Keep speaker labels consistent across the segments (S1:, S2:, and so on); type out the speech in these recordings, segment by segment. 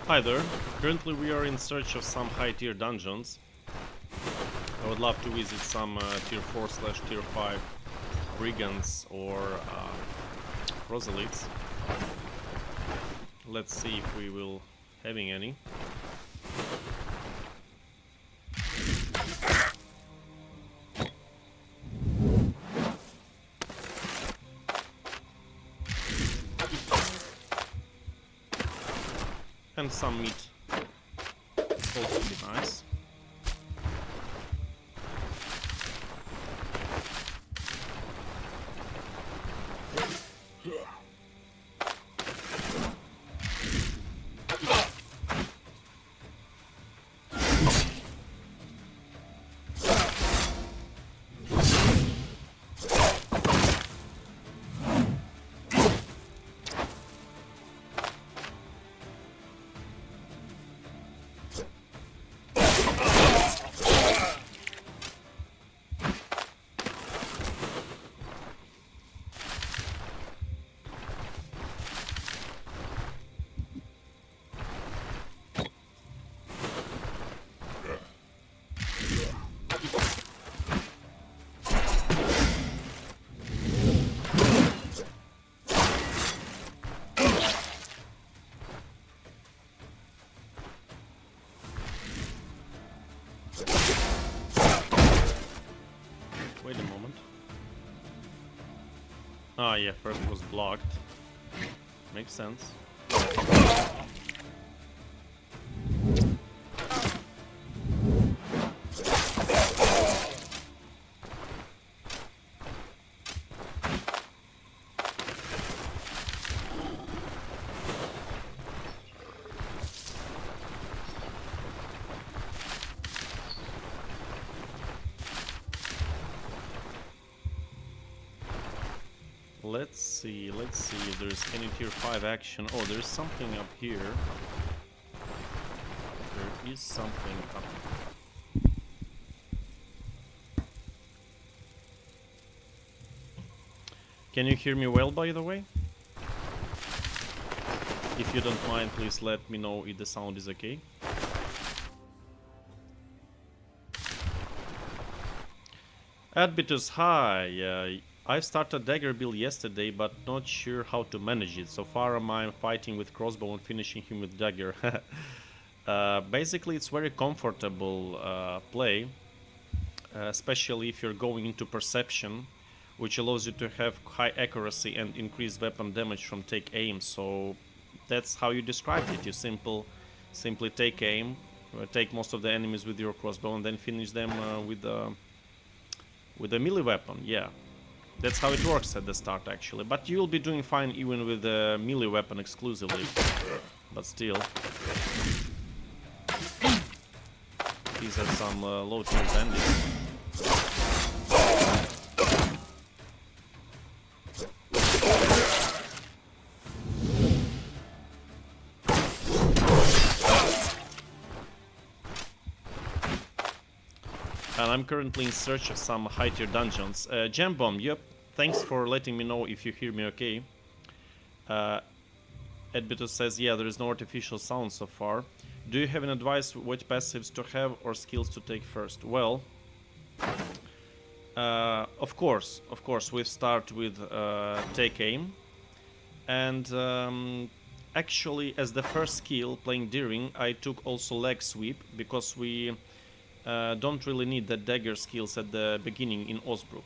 S1: Hi there. Currently we are in search of some high tier dungeons. I would love to visit some tier 4/tier 5 brigands or proselytes. Let's see if we will having any. And some meat also be nice. Wait a moment. Ah, yeah, first was blocked. Makes sense. Let's see if there's any tier 5 action. Oh, there's something up here. There is something up. Can you hear me well, by the way? If you don't mind, please let me know if the sound is okay. Adbitus, hi! I started Dagger build yesterday, but not sure how to manage it. So far I'm fighting with crossbow and finishing him with dagger. Basically it's very comfortable play, especially if you're going into perception, which allows you to have high accuracy and increased weapon damage from take aim. So that's how you described it. You simply take aim, take most of the enemies with your crossbow and then finish them with a melee weapon. Yeah. That's how it works at the start, actually. But you'll be doing fine even with the melee weapon exclusively. But still. These are some low tier bandits. And I'm currently in search of some high tier dungeons. Jambomb, yep, thanks for letting me know if you hear me okay. Edbitus says, yeah, there is no artificial sound so far. Do you have an advice what passives to have or skills to take first? Well, of course, we start with take aim. And actually, as the first skill, playing Deering, I took also leg sweep, because we don't really need the dagger skills at the beginning in Osbrook.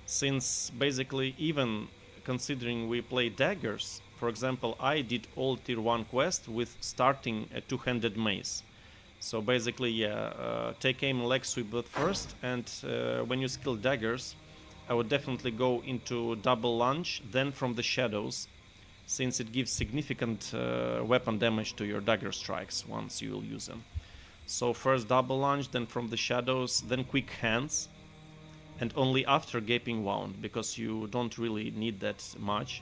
S1: Since basically, even considering we play daggers, for example, I did all tier 1 quest with starting a two-handed mace. So basically, yeah, take aim and leg sweep but first, and when you skill daggers, I would definitely go into double lunge, then from the shadows, since it gives significant weapon damage to your dagger strikes once you will use them. So first double lunge, then from the shadows, then quick hands, and only after gaping wound, because you don't really need that much.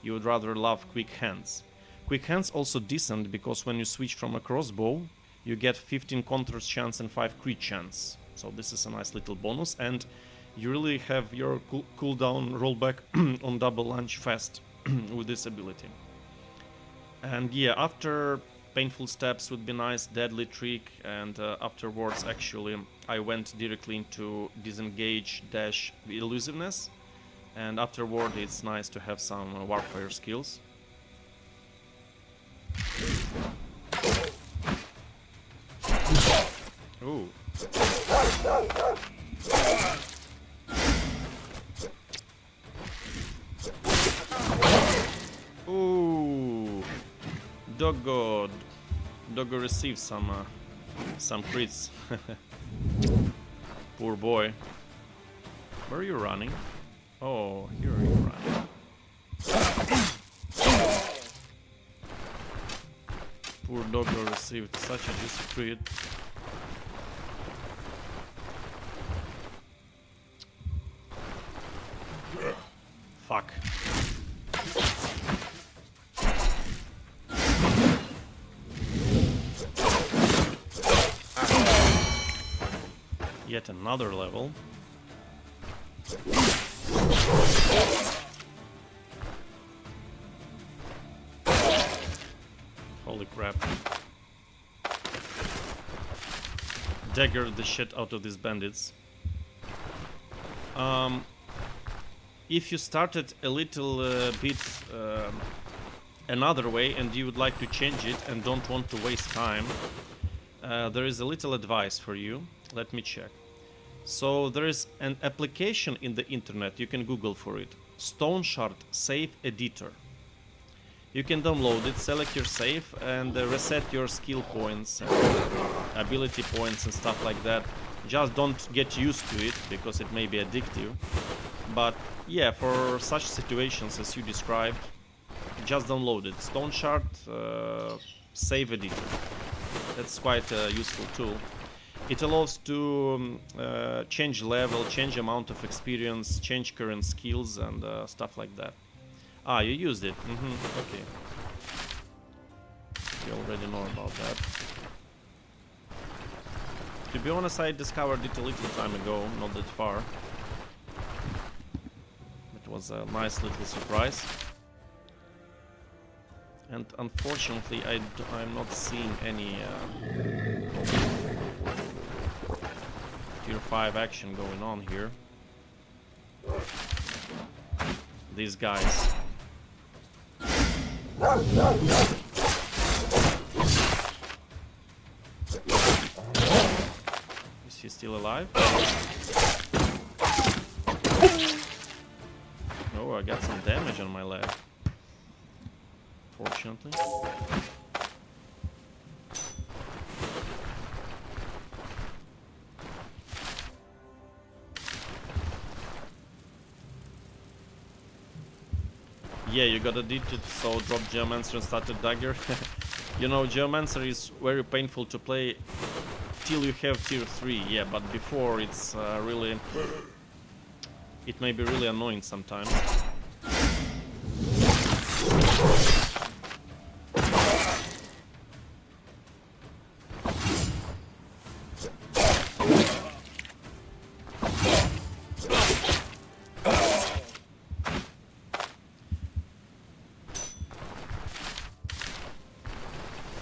S1: You would rather love quick hands. Quick hands also decent, because when you switch from a crossbow, you get 15 counters chance and 5 crit chance. So this is a nice little bonus, and you really have your cooldown rollback on double lunge fast with this ability. And yeah, after Painful Steps would be nice, Deadly Trick, and afterwards actually I went directly into Disengage dash Elusiveness, and afterward it's nice to have some Warfare skills. Ooh. Ooh. Doggo receives some crits. Poor boy. Where are you running? Oh, here are you running. Poor Doggo received such a juicy crit. Fuck. Yet another level. Holy crap. Daggered the shit out of these bandits. If you started a little bit another way and you would like to change it and don't want to waste time, there is a little advice for you. Let me check. So there is an application in the internet, you can Google for it. Stoneshard Save Editor. You can download it, select your save, and reset your skill points, and ability points and stuff like that. Just don't get used to it, because it may be addictive. But yeah, for such situations as you described, just download it. Stoneshard Save Editor. That's quite a useful tool. It allows to change level, change amount of experience, change current skills and stuff like that. Ah, you used it. Okay. You already know about that. To be honest, I discovered it a little time ago, not that far. It was a nice little surprise. And unfortunately, I'm not seeing any Tier 5 action going on here. These guys. Is he still alive? Oh, I got some damage on my leg. Fortunately. Yeah, you got addicted, so drop Geomancer and started Dagger. You know, Geomancer is very painful to play till you have tier 3, yeah, but before it's really... It may be really annoying sometimes.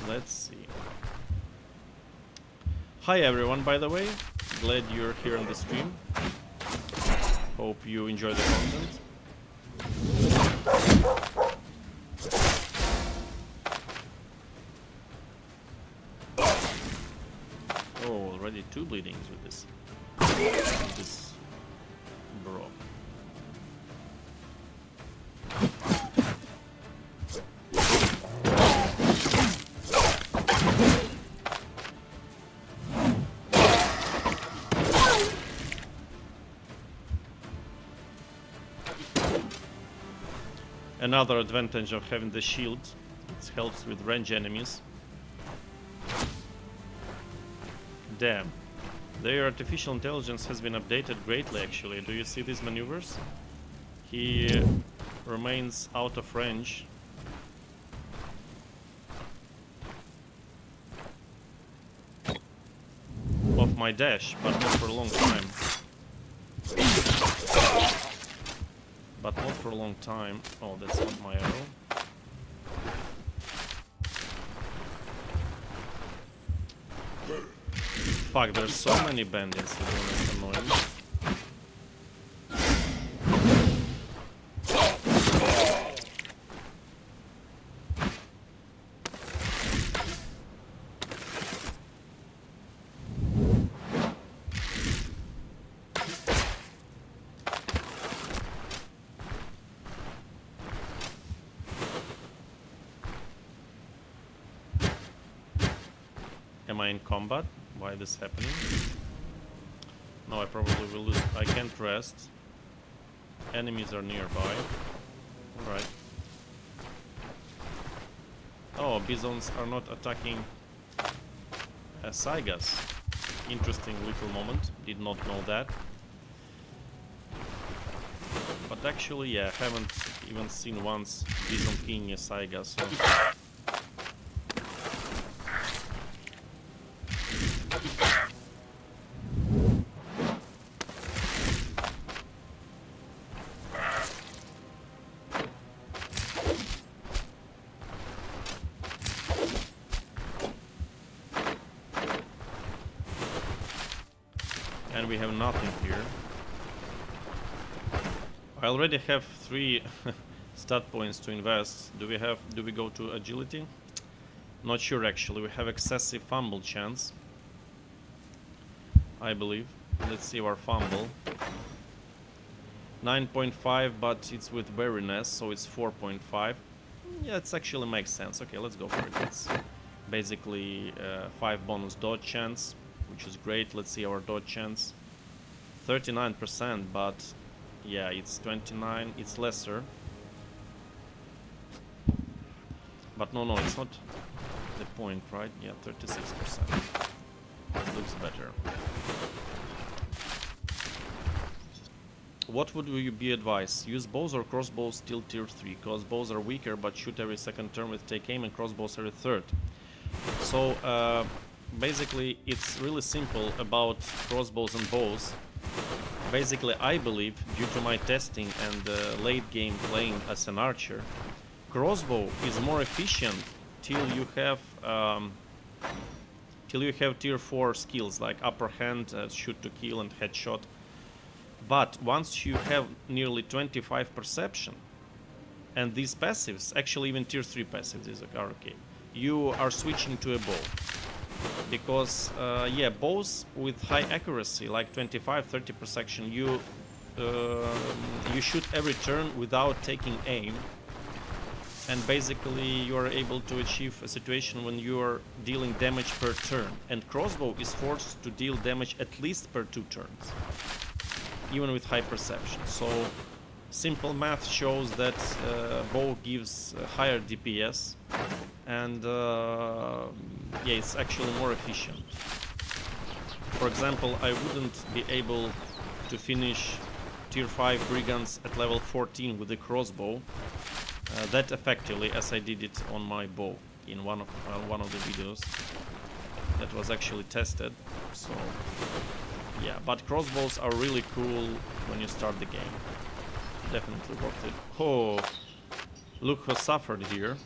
S1: Let's see. Hi everyone, by the way. Glad you're here on the stream. Hope you enjoy the content. Oh, already 2 bleedings with this. Bro. Another advantage of having the shield, it helps with range enemies. Damn, their artificial intelligence has been updated greatly actually. Do you see these maneuvers? He remains out of range. Of my dash, but not for a long time. But not for a long time. Oh, that's not my arrow. Fuck, there's so many bandits, to be honest, annoying. Am I in combat? Why this happening? No, I probably will lose. I can't rest. Enemies are nearby. Alright. Oh, bisons are not attacking Saigas. Interesting little moment. Did not know that. But actually, yeah, haven't even seen once bison king a Saiga, so... And we have nothing here. I already have 3 stat points to invest. Do we go to agility? Not sure actually. We have excessive fumble chance, I believe. Let's see our fumble. 9.5, but it's with wariness, so it's 4.5. Yeah, it actually makes sense. Okay, let's go for it. It's basically 5 bonus dodge chance, which is great. Let's see our dodge chance. 39%, but yeah, it's 29. It's lesser. But no, it's not the point, right? Yeah, 36%. Looks better. What would you be advised? Use bows or crossbows till tier 3, cause bows are weaker but shoot every second turn with take aim, and crossbows every third. So basically it's really simple about crossbows and bows. Basically I believe, due to my testing and late game playing as an archer, crossbow is more efficient till you have tier 4 skills like upper hand, shoot to kill and headshot. But once you have nearly 25 perception, and these passives, actually even tier 3 passives are okay, you are switching to a bow. Because, yeah, bows with high accuracy, like 25-30 perception, you shoot every turn without taking aim. And basically you are able to achieve a situation when you are dealing damage per turn. And crossbow is forced to deal damage at least per 2 turns, even with high perception. So simple math shows that bow gives higher DPS, and yeah, it's actually more efficient. For example, I wouldn't be able to finish tier 5 brigands at level 14 with the crossbow that effectively as I did it on my bow in one of the videos that was actually tested. So yeah, but crossbows are really cool when you start the game. Definitely worth it. Oh, look who suffered here.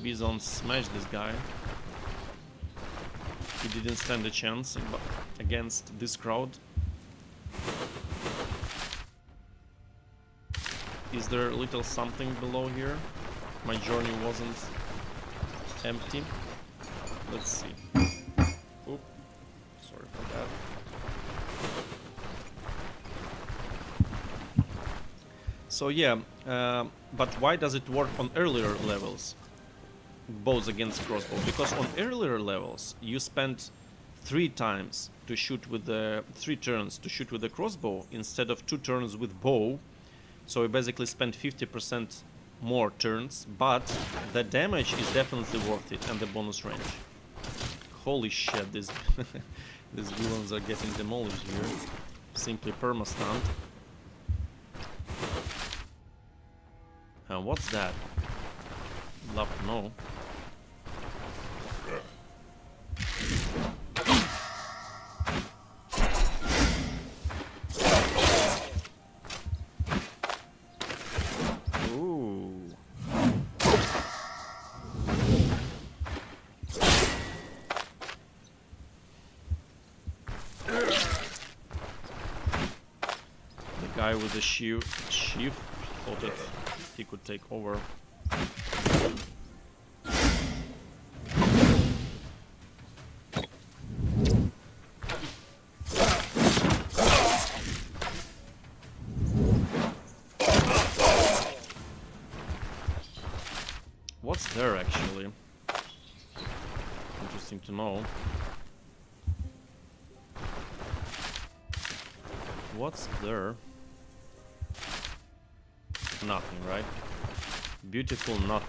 S1: Bison smashed this guy. He didn't stand a chance against this crowd. Is there a little something below here? My journey wasn't empty. Let's see. Oop. Sorry for that. So yeah, but why does it work on earlier levels? Bows against crossbow? Because on earlier levels you spend 3 times to shoot with the 3 turns to shoot with the crossbow instead of 2 turns with bow. So you basically spend 50% more turns, but the damage is definitely worth it, and the bonus range. Holy shit, these these villains are getting demolished here. Simply perma-stunned. What's that? Love to know. Guy with the sheaf thought that he could take over. What's there actually? Interesting to know. What's there? Nothing, right? Beautiful nothing.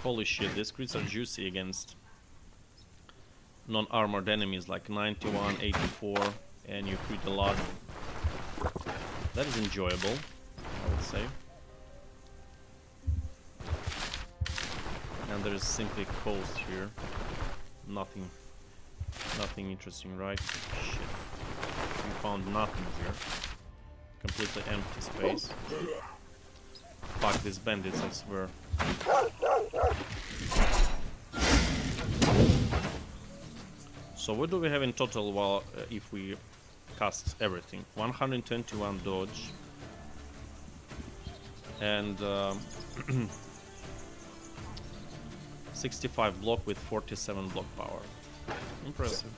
S1: Holy shit, these crits are juicy against non-armored enemies like 91, 84, and you crit a lot. That is enjoyable, I would say. And there is simply coast here. Nothing interesting, right? Shit. We found nothing here. Completely empty space. Fuck these bandits, I swear. So what do we have in total while if we cast everything? 121 dodge and 65 block with 47 block power. Impressive.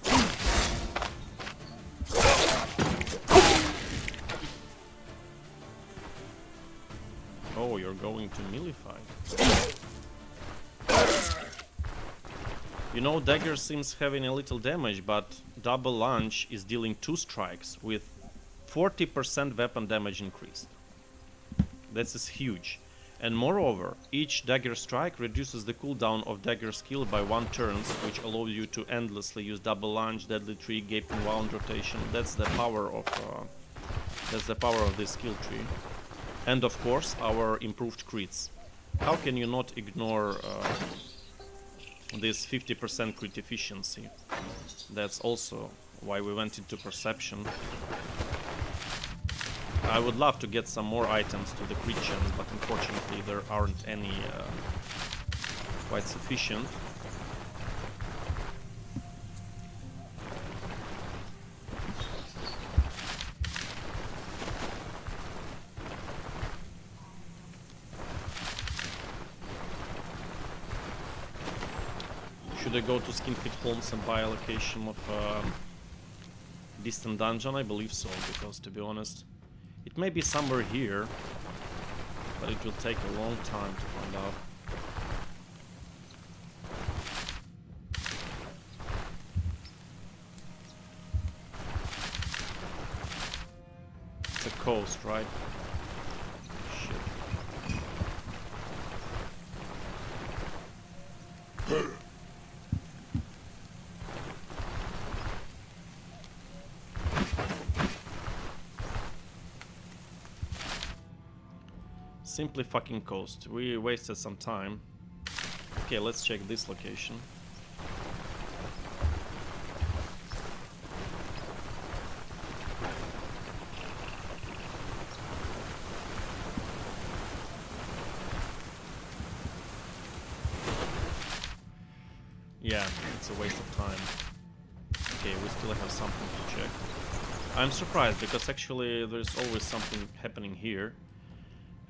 S1: Oh, you're going to melee fight. You know, Dagger seems having a little damage, but double lunge is dealing 2 strikes with 40% weapon damage increased. This is huge. And moreover, each dagger strike reduces the cooldown of dagger skill by 1 turn, which allows you to endlessly use double lunge, deadly tree, gaping wound rotation. That's the power of this skill tree. And of course, our improved crits. How can you not ignore this 50% crit efficiency? That's also why we went into perception. I would love to get some more items to the crit chance, but unfortunately there aren't any quite sufficient. Should I go to Skinfit Holmes and buy a location of distant dungeon? I believe so, because to be honest, it may be somewhere here, but it will take a long time to find out. It's a coast, right? Shit. Simply fucking coast. We wasted some time. Okay, let's check this location. Yeah, it's a waste of time. Okay, we still have something to check. I'm surprised because actually there's always something happening here.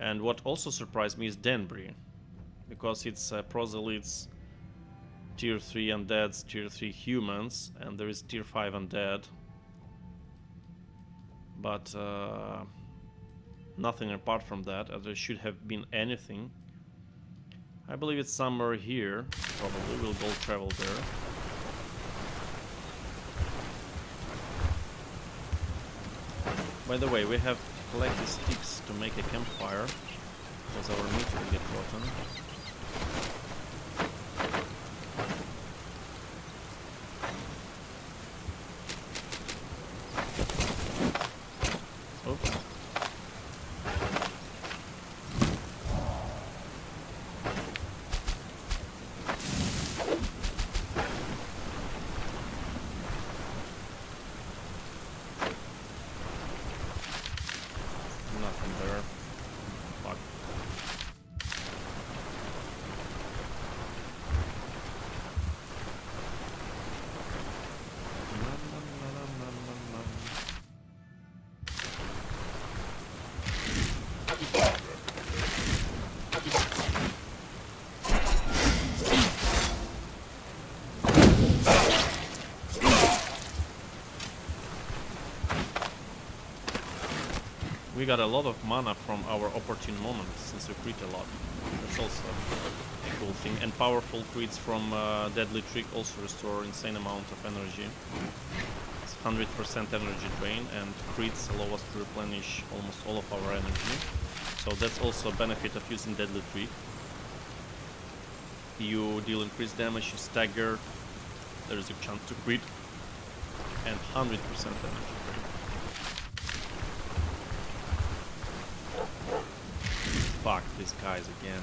S1: And what also surprised me is Denbury, because it's proselytes, tier 3 undeads, tier 3 humans, and there is tier 5 undead. But nothing apart from that, as there should have been anything. I believe it's somewhere here, probably. We'll go travel there. By the way, we have collected sticks to make a campfire, because our meat will get rotten. Oops. We got a lot of mana from our opportune moment, since we crit a lot. That's also a cool thing. And powerful crits from Deadly Trick also restore insane amount of energy. It's 100% energy drain, and crits allow us to replenish almost all of our energy. So that's also a benefit of using Deadly Trick. You deal increased damage, you stagger, there is a chance to crit, and 100% energy drain. Fuck these guys again.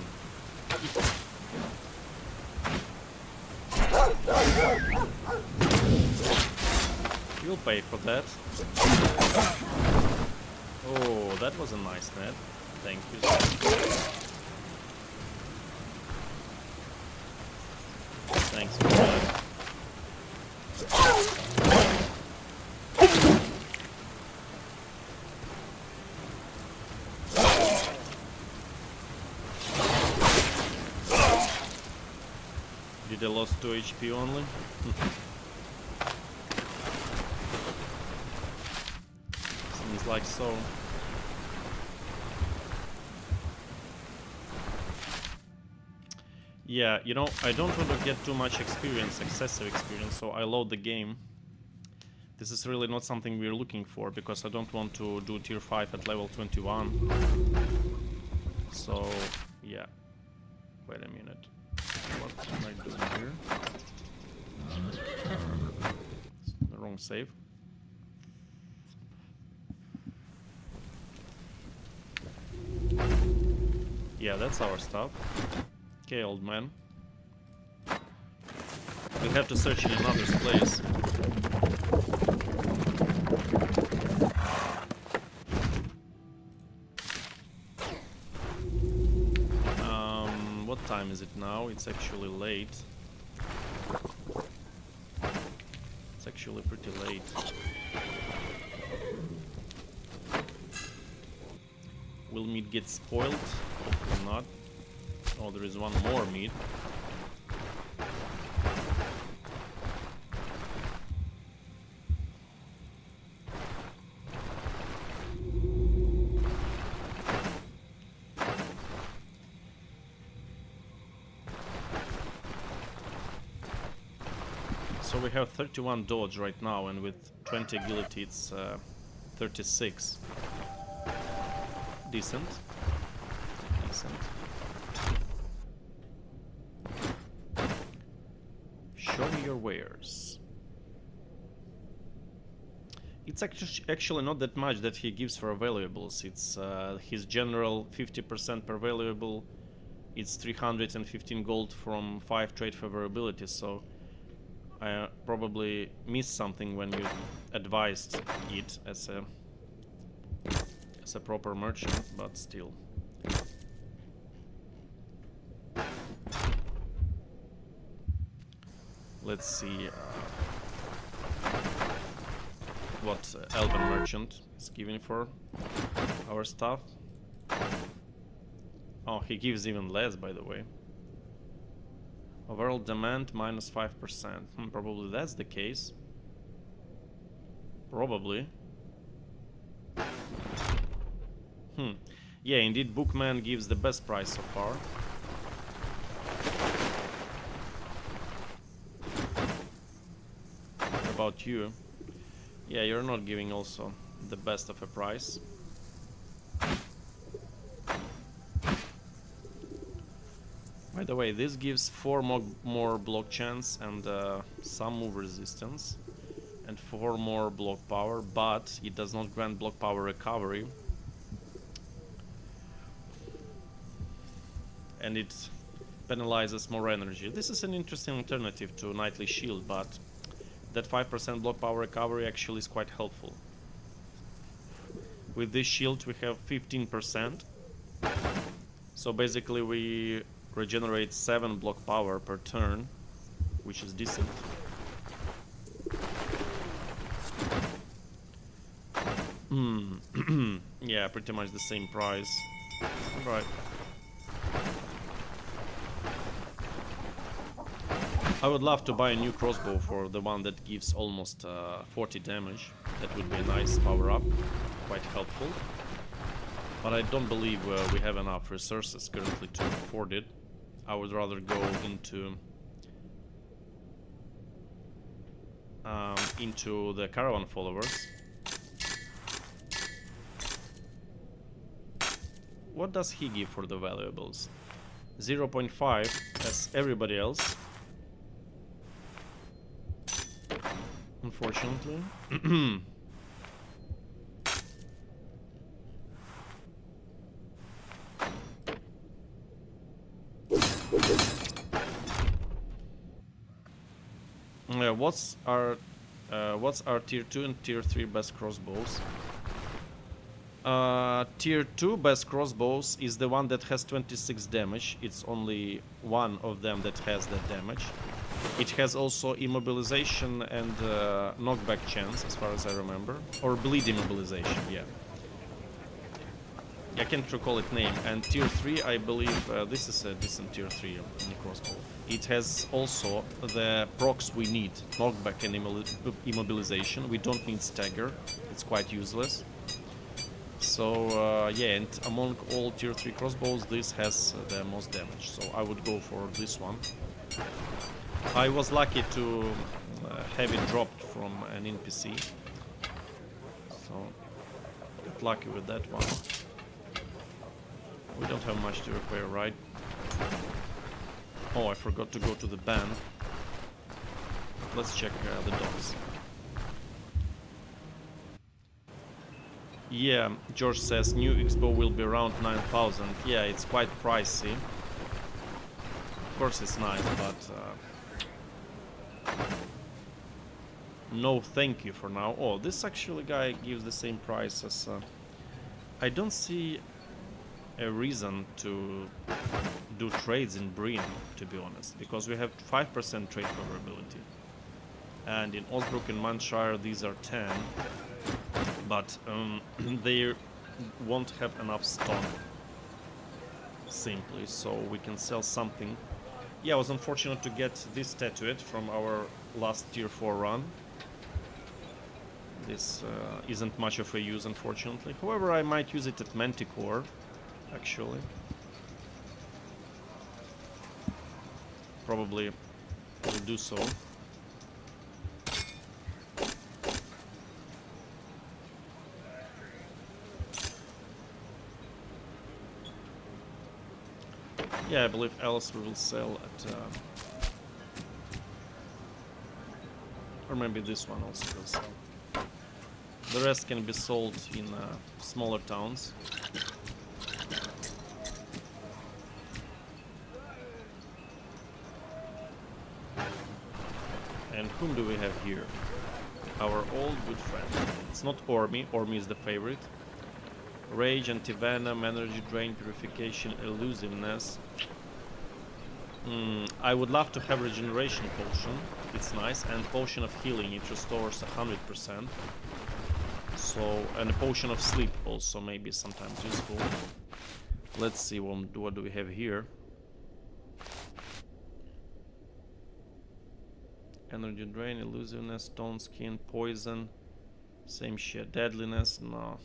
S1: You'll pay for that. Oh, that was a nice net. Thank you. Thanks for that. Did I lost 2 HP only? Seems like so. Yeah, you know, I don't want to get too much experience, excessive experience, so I load the game. This is really not something we're looking for, because I don't want to do tier 5 at level 21. So, yeah. Wait a minute. What am I doing here? It's the wrong save. Yeah, that's our stuff. Okay, old man. We have to search in another place. What time is it now? It's actually late. It's actually pretty late. Will meat get spoiled? Hopefully not. Oh, there is one more meat. So we have 31 dodge right now, and with 20 agility it's 36. Decent. Decent. Show me your wares. It's actually not that much that he gives for valuables. It's his general 50% per valuable. It's 315 gold from 5 trade favorability, so I probably missed something when you advised it as a proper merchant, but still. Let's see what Elven Merchant is giving for our stuff. Oh, he gives even less, by the way. Overall demand minus 5%. Probably that's the case. Probably. Yeah, indeed, Bookman gives the best price so far. What about you? Yeah, you're not giving also the best of a price. By the way, this gives 4 more block chance and some move resistance, and 4 more block power, but it does not grant block power recovery. And it penalizes more energy. This is an interesting alternative to Knightly Shield, but that 5% block power recovery actually is quite helpful. With this shield we have 15%. So basically we regenerate 7 block power per turn, which is decent. Yeah, pretty much the same price. Right. I would love to buy a new crossbow for the one that gives almost 40 damage. That would be a nice power up, quite helpful. But I don't believe we have enough resources currently to afford it. I would rather go into the caravan followers. What does he give for the valuables? 0.5 as everybody else. Unfortunately. What's our tier 2 and tier 3 best crossbows? Tier 2 best crossbows is the one that has 26 damage. It's only one of them that has that damage. It has also immobilization and knockback chance, as far as I remember. Or bleed immobilization, yeah. I can't recall its name. And tier 3, I believe, this is a decent tier 3 in the crossbow. It has also the procs we need. Knockback and immobilization. We don't need stagger. It's quite useless. So, yeah, and among all tier 3 crossbows, this has the most damage. So I would go for this one. I was lucky to have it dropped from an NPC. So, got lucky with that one. We don't have much to repair, right? Oh, I forgot to go to the band. Let's check the docks. Yeah, George says new expo will be around 9,000. Yeah, it's quite pricey. Of course it's nice, but no thank you for now. Oh, this actually guy gives the same price as... I don't see a reason to do trades in Breen, to be honest, because we have 5% trade favorability. And in Osbrook and Manshire these are 10. But they won't have enough stock, simply, so we can sell something. Yeah, I was unfortunate to get this statuette from our last tier 4 run. This isn't much of a use, unfortunately. However, I might use it at Manticore, actually. Probably will do so. Yeah, I believe else we will sell at... or maybe this one also will sell. The rest can be sold in smaller towns. And whom do we have here? Our old good friend. It's not Ormi. Ormi is the favorite. Rage, anti-venom, energy drain, purification, elusiveness. I would love to have regeneration potion. It's nice. And potion of healing. It restores 100%. So, and a potion of sleep also may be sometimes useful. Let's see what do we have here. Energy drain, elusiveness, stone skin, poison. Same shit. Deadliness, no.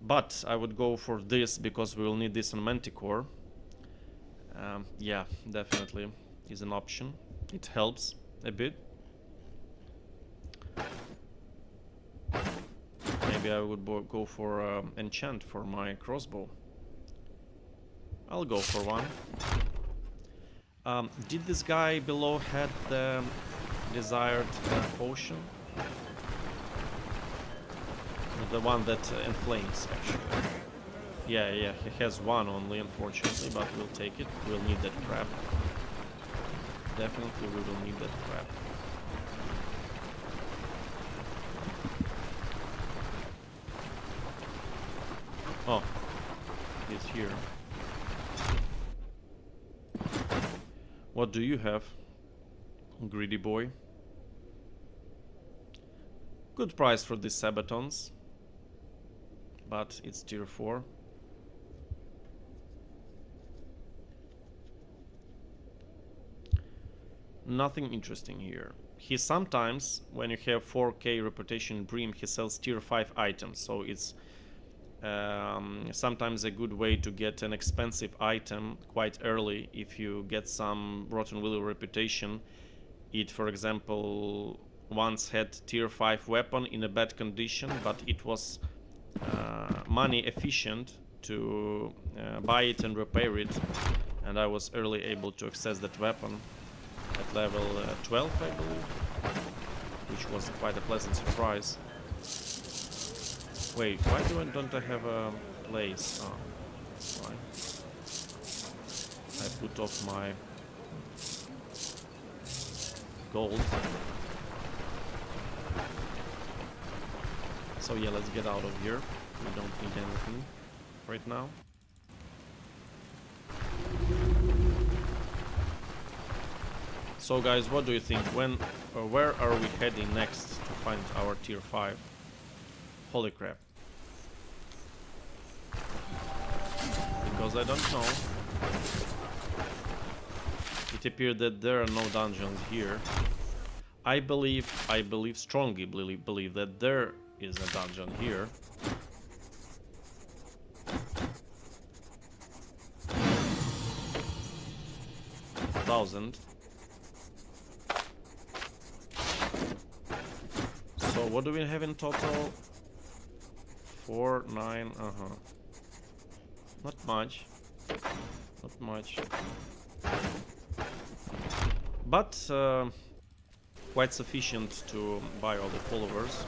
S1: But I would go for this because we will need this on Manticore. Yeah, definitely is an option. It helps a bit. Maybe I would go for enchant for my crossbow. I'll go for one. Did this guy below had the desired potion? The one that inflames, actually. Yeah, he has one only, unfortunately, but we'll take it. We'll need that crap. Definitely we will need that crap. Oh, he's here. What do you have, greedy boy? Good price for these Sabatons, but it's tier 4. Nothing interesting here. He sometimes, when you have 4k reputation in Bream, he sells tier 5 items, so it's sometimes a good way to get an expensive item quite early. If you get some Rotten Willow reputation, it, for example, once had tier 5 weapon in a bad condition, but it was money efficient to buy it and repair it, and I was early able to access that weapon at level 12, I believe, which was quite a pleasant surprise. Wait, why don't I have a place? Oh, fine. I put off my gold. So yeah, let's get out of here. We don't need anything right now. So guys, what do you think? Where are we heading next to find our tier 5? Holy crap. Because I don't know. It appeared that there are no dungeons here. I strongly believe that there is a dungeon here. $1,000. So what do we have in total? 4, 9, Not much. Not much. But quite sufficient to buy all the followers.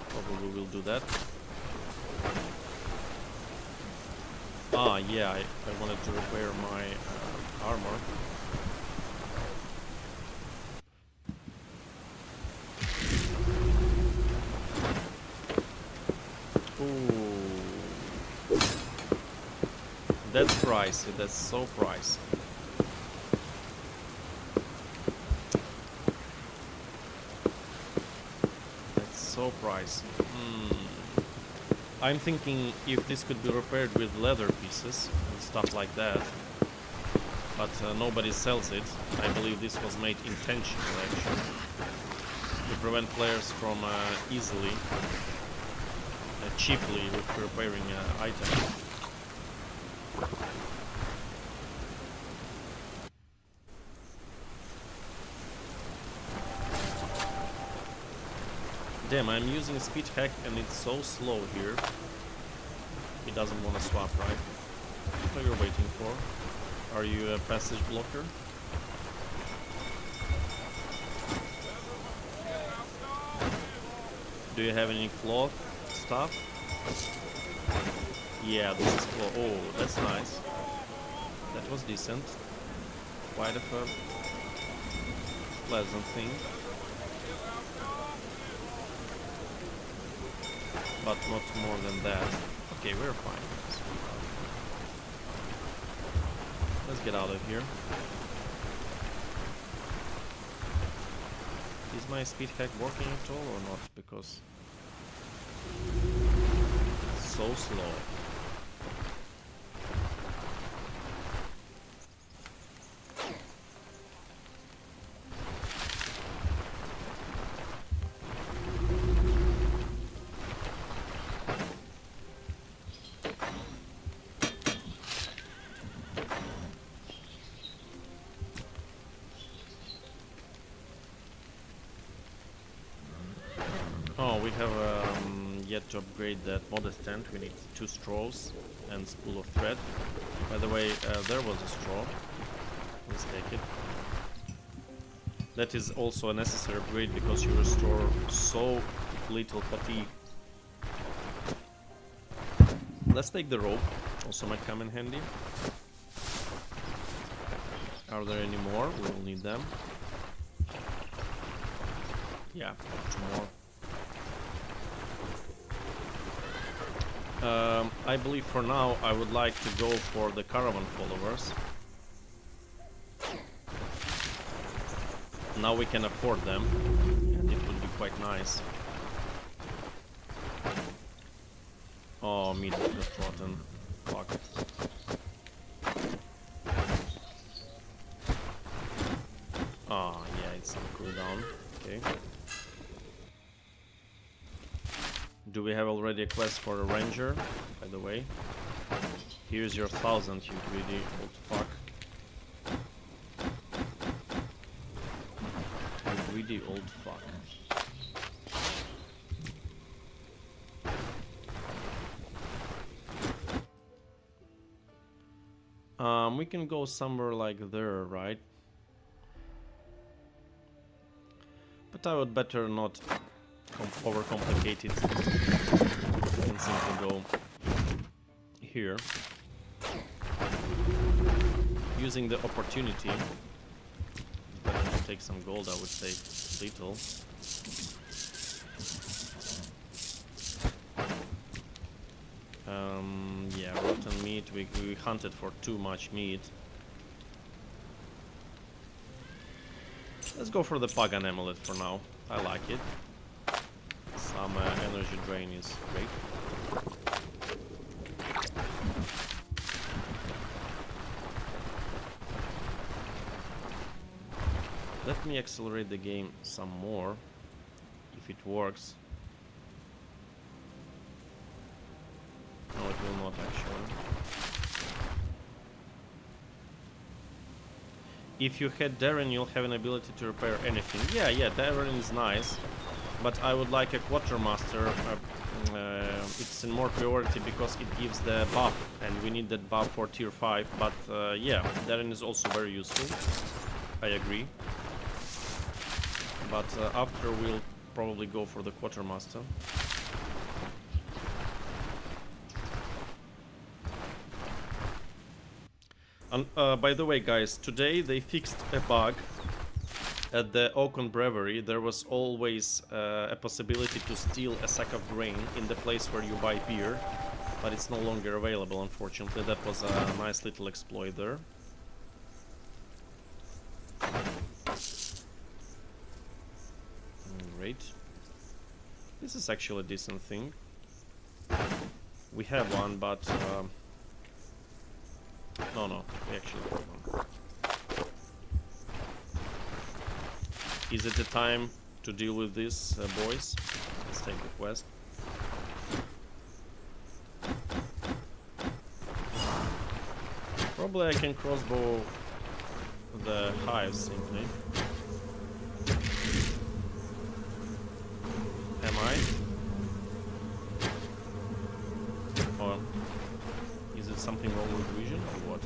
S1: Probably will do that. Ah, yeah, I wanted to repair my armor. Ooh. That's pricey, that's so pricey. That's so pricey. I'm thinking if this could be repaired with leather pieces and stuff like that, but nobody sells it. I believe this was made intentionally, actually, to prevent players from easily, cheaply repairing items. Damn, I'm using speed hack and it's so slow here. He doesn't want to swap, right? What are you waiting for? Are you a passage blocker? Do you have any cloth stuff? Yeah, this is cloth. Oh, that's nice. That was decent. Quite a pleasant thing. But not more than that. Okay, we're fine. Let's get out of here. Is my speed hack working at all or not? Because it's so slow. Oh, we have yet to upgrade that modest tent. We need 2 straws and spool of thread. By the way, there was a straw. Let's take it. That is also a necessary upgrade because you restore so little fatigue. Let's take the rope. Also might come in handy. Are there any more? We will need them. Yeah, 2 more. I believe for now I would like to go for the caravan followers. Now we can afford them, and it would be quite nice. Oh, meat just rotten. Fuck. Ah, yeah, it's on cooldown. Okay. Do we have already a quest for a ranger, by the way? Here's your 1000, you greedy old fuck. You greedy old fuck. We can go somewhere like there, right? But I would better not overcomplicate it. We can simply go here. Using the opportunity. Better to take some gold, I would say. Little. Yeah, rotten meat. We hunted for too much meat. Let's go for the Pagan Amulet for now. I like it. Some energy drain is great. Let me accelerate the game some more, if it works. No, it will not actually. If you had Darren, you'll have an ability to repair anything. Yeah, Darren is nice, but I would like a Quartermaster. It's in more priority because it gives the buff, and we need that buff for tier 5. But yeah, Darren is also very useful. I agree. But after we'll probably go for the Quartermaster. And by the way, guys, today they fixed a bug at the Oaken Brewery. There was always a possibility to steal a sack of grain in the place where you buy beer, but it's no longer available, unfortunately. That was a nice little exploit there. Great. This is actually a decent thing. We have one, but no, we actually have one. Is it the time to deal with this, boys? Let's take the quest. Probably I can crossbow the hives simply. Am I? Or is it something wrong with vision or what?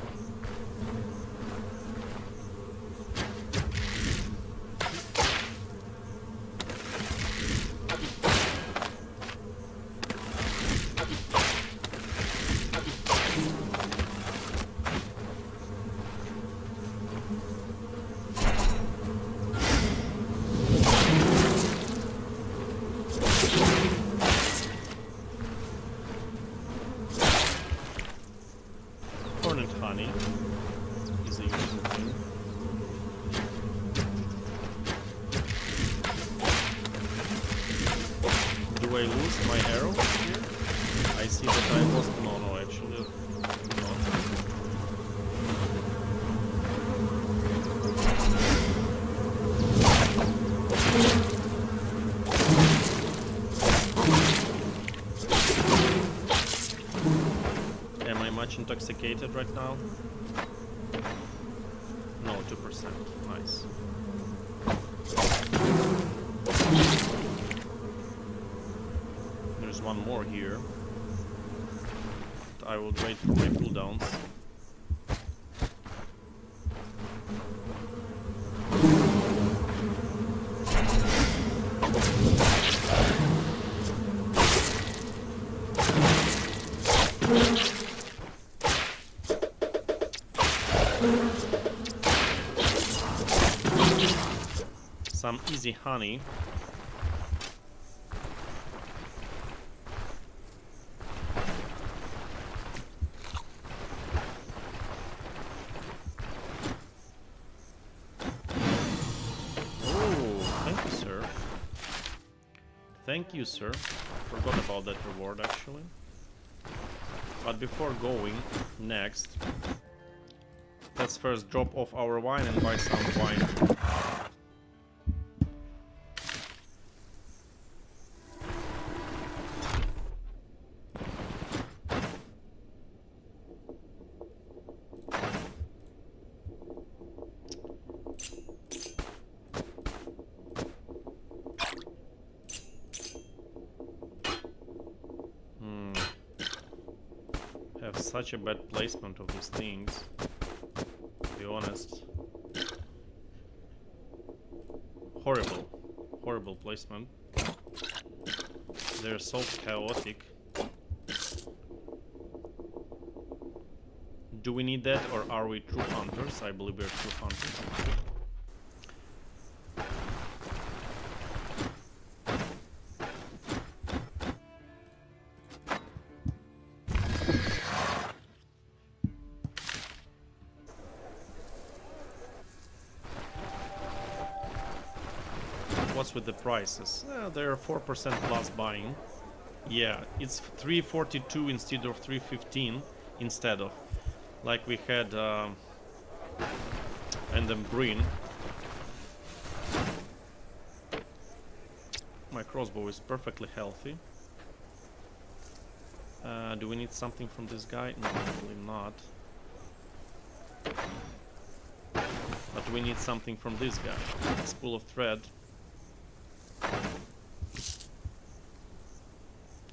S1: Honey is a useful thing. Do I lose my arrow here? I see that I lost. No, actually not. Am I much intoxicated right now? No, 2%. Nice. There's one more here. I will wait for my cooldowns. Some easy honey. Oh, thank you, sir. Thank you, sir. Forgot about that reward, actually. But before going next, let's first drop off our wine and buy some wine. such a bad placement of these things, to be honest. Horrible placement. They're so chaotic. Do we need that, or are we true hunters? I believe we're true hunters. What's with the prices? They're 4% plus buying. Yeah, it's 342 instead of 315 instead of, like we had, and then green. My crossbow is perfectly healthy. Do we need something from this guy? No, probably not. But we need something from this guy. Spool of thread.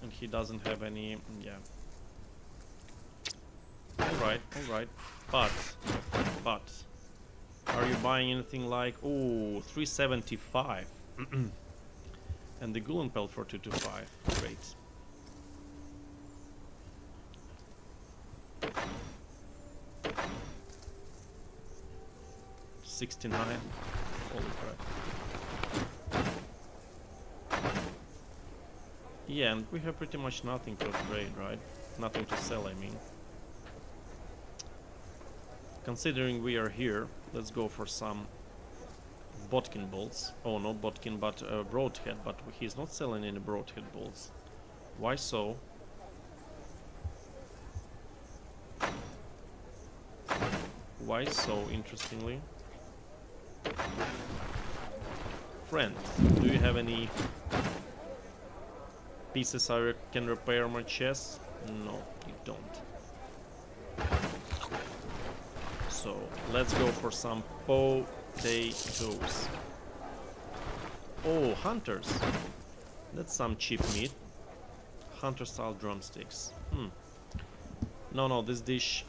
S1: And he doesn't have any... yeah. Alright. But... are you buying anything like... oh, 375. And the Gullenpel for 225. Great. $69. Holy crap. Yeah, and we have pretty much nothing to upgrade, right? Nothing to sell, I mean. Considering we are here, let's go for some Bodkin bolts. Oh, not Bodkin, but Broadhead, but he's not selling any Broadhead bolts. Why so? Why so, interestingly? Friend, do you have any pieces I can repair my chest? No, you don't. So, let's go for some potatoes. Oh, hunters. That's some cheap meat. Hunter-style drumsticks. No, this dish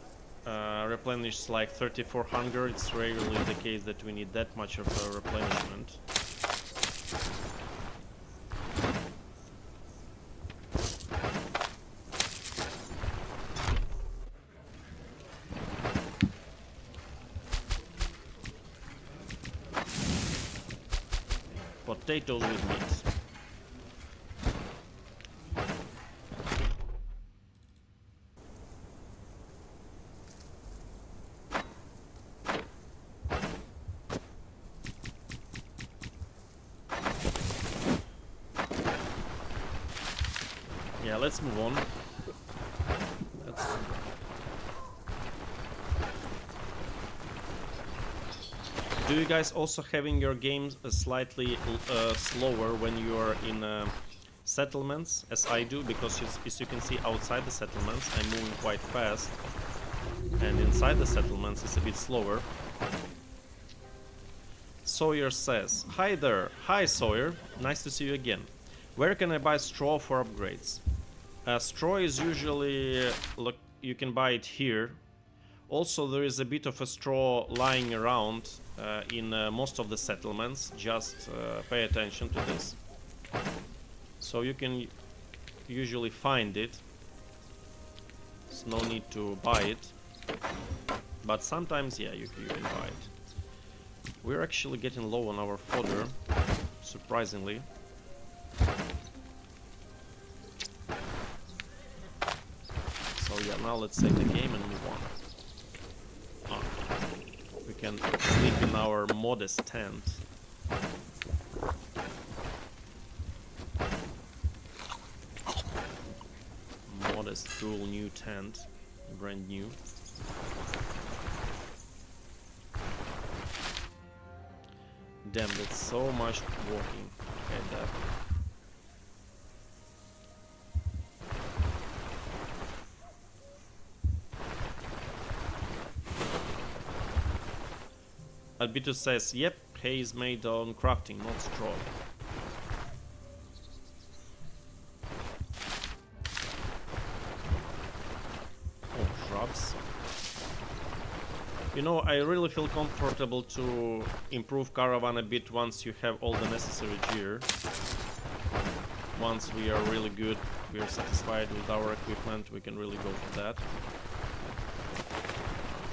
S1: replenishes like 34 hunger. It's rarely the case that we need that much of a replenishment. Potatoes with meat. Yeah, let's move on. Do you guys also having your games slightly slower when you are in settlements, as I do? Because as you can see, outside the settlements I'm moving quite fast, and inside the settlements it's a bit slower. Sawyer says, "Hi there." Hi Sawyer, nice to see you again. Where can I buy straw for upgrades? Straw is usually, look, you can buy it here. Also, there is a bit of a straw lying around in most of the settlements. Just pay attention to this. So you can usually find it. There's no need to buy it. But sometimes, yeah, you can buy it. We're actually getting low on our fodder, surprisingly. So yeah, now let's save the game and move on. We can sleep in our modest tent. Modest, cool new tent. Brand new. Damn, that's so much walking. Okay, that. Albitus says, yep, hay is made on crafting, not straw. Oh You know, I really feel comfortable to improve Caravan a bit once you have all the necessary gear. Once we are really good, we are satisfied with our equipment, we can really go for that.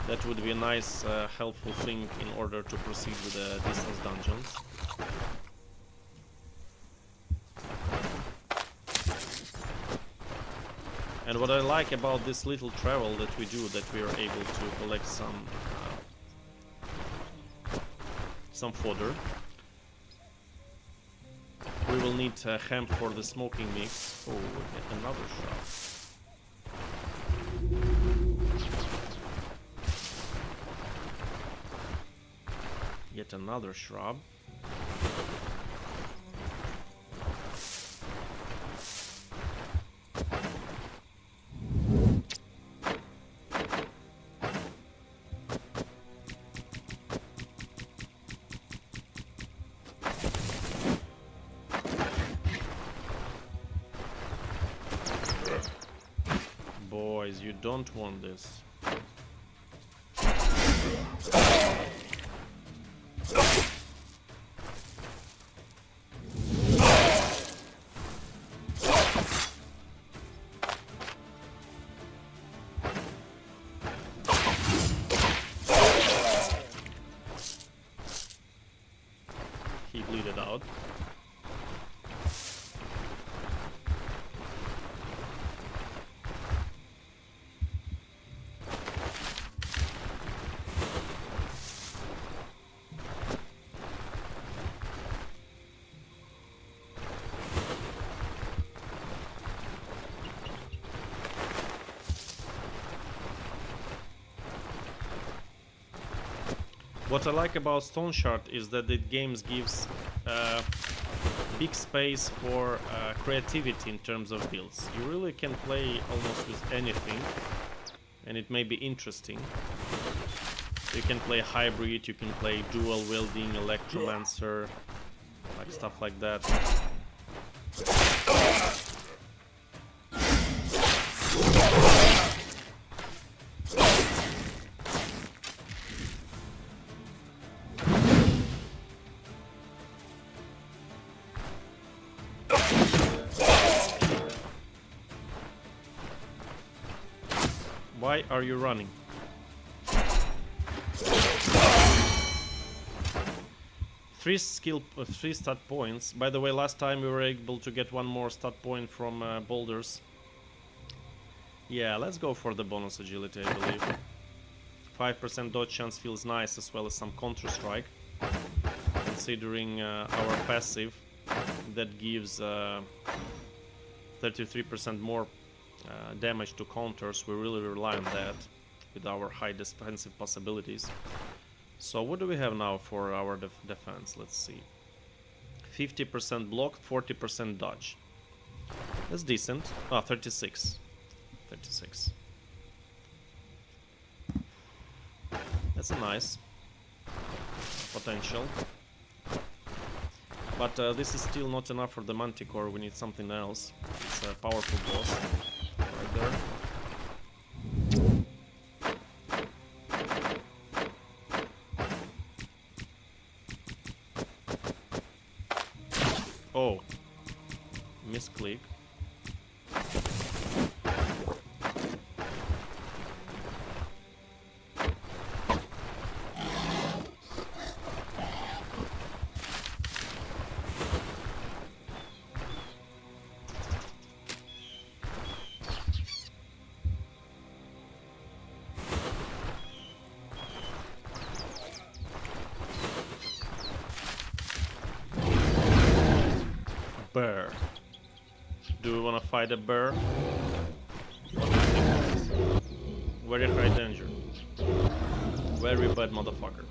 S1: That would be a nice, helpful thing in order to proceed with the distance dungeons. And what I like about this little travel that we do, that we are able to collect some fodder. We will need hemp for the smoking mix. Oh, we'll get another shot. Yet another shrub. Boys, you don't want this. He bleeded out. What I like about Stoneshard is that the game gives big space for creativity in terms of builds. You really can play almost with anything, and it may be interesting. You can play hybrid, you can play dual wielding, electromancer, like stuff like that. Why are you running? Three stat points. By the way, last time we were able to get one more stat point from boulders. Yeah, let's go for the bonus agility, I believe. 5% dodge chance feels nice, as well as some counter strike. Considering our passive, that gives 33% more damage to counters. We really rely on that with our high defensive possibilities. So what do we have now for our defense? Let's see. 50% block, 40% dodge. That's decent. Ah, 36. 36. That's a nice potential. But this is still not enough for the Manticore. We need something else. It's a powerful boss. Right there. Oh, misclick. Bear. Do we want to fight a bear? What do you think of this? Very high danger. Very bad motherfucker.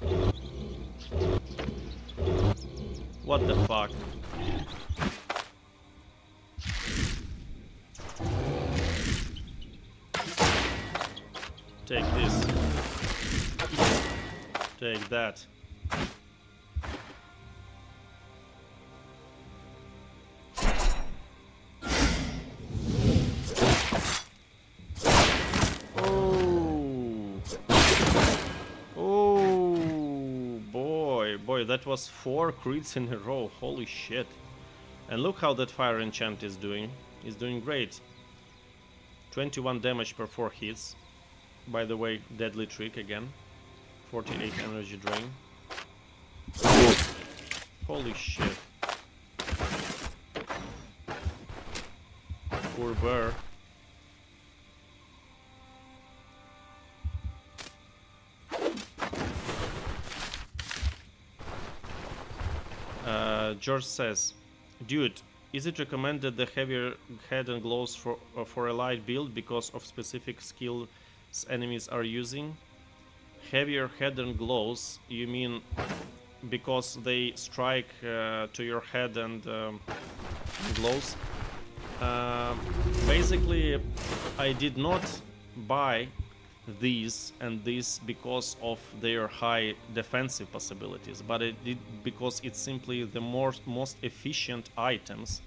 S1: What the fuck? Take this. Take that. boy, that was 4 crits in a row. Holy shit. And look how that fire enchant is doing. It's doing great. 21 damage per 4 hits. By the way, deadly trick again. 48 energy drain. Holy shit. Poor bear. George says, dude, is it recommended the heavier head and gloves for a light build because of specific skills enemies are using? Heavier head and gloves, you mean because they strike to your head and gloves? Basically, I did not buy these and this because of their high defensive possibilities, but it did because it's simply the most efficient items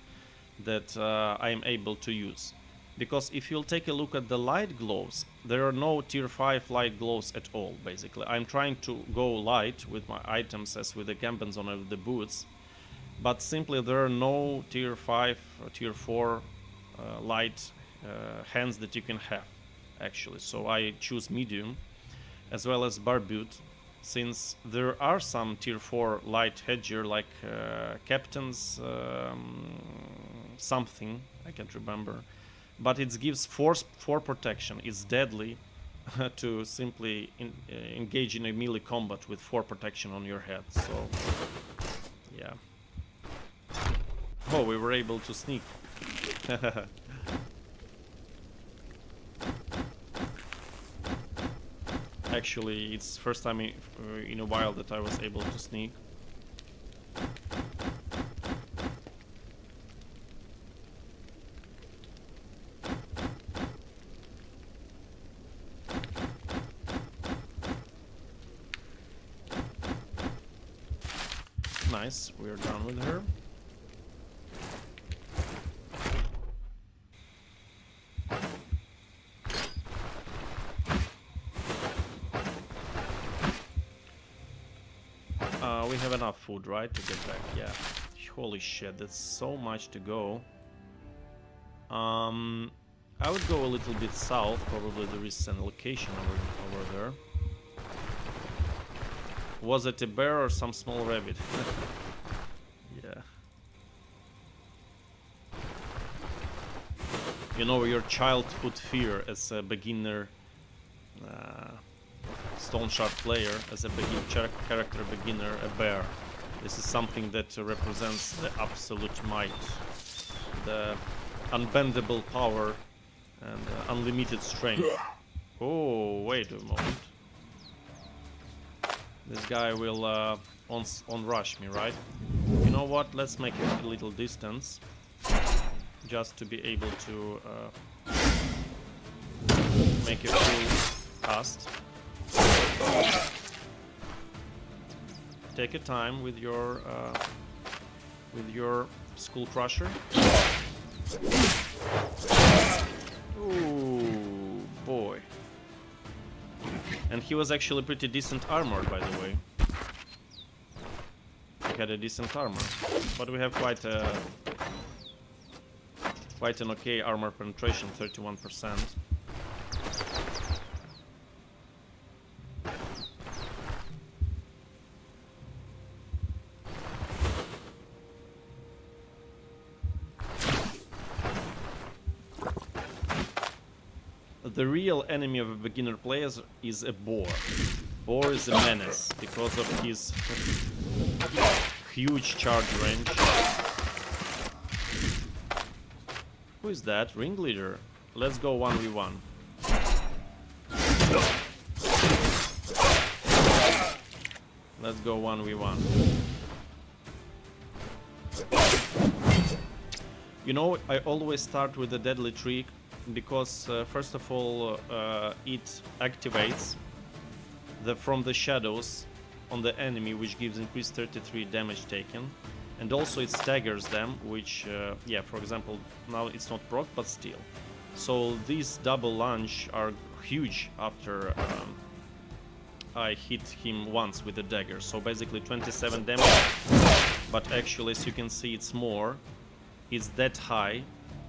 S1: that I am able to use. Because if you'll take a look at the light gloves, there are no tier 5 light gloves at all, basically. I'm trying to go light with my items as with the Gambenzon and the boots, but simply there are no tier 5 or tier 4 light hands that you can have, actually. So I choose medium as well as barbute, since there are some tier 4 light headgear like Captain's something, I can't remember, but it gives 4 protection. It's deadly to simply engage in a melee combat with 4 protection on your head. So yeah. Oh, we were able to sneak. Actually, it's first time in a while that I was able to sneak. Nice, we're done with her. We have enough food, right, to get back? Yeah. Holy shit, that's so much to go. I would go a little bit south. Probably there is an location over there. Was it a bear or some small rabbit? Yeah. You know, your childhood fear as a beginner Stoneshard player, as a character beginner, a bear. This is something that represents the absolute might, the unbendable power, and unlimited strength. Oh, wait a moment. This guy will on-rush me, right? You know what? Let's make a little distance, just to be able to make a full cast. Take your time with your Skull Crusher. Ooh, boy. And he was actually pretty decent armored, by the way. He had a decent armor, but we have quite an okay armor penetration, 31%. The real enemy of a beginner player is a boar. Boar is a menace because of his huge charge range. Who is that? Ringleader. Let's go 1v1. Let's go 1v1. You know, I always start with the deadly trick because first of all it activates from the shadows on the enemy, which gives increased 33 damage taken, and also it staggers them, which yeah, for example, now it's not proc, but still. So these double lunge are huge after I hit him once with the dagger. So basically 27 damage, but actually, as you can see, it's more. It's that high,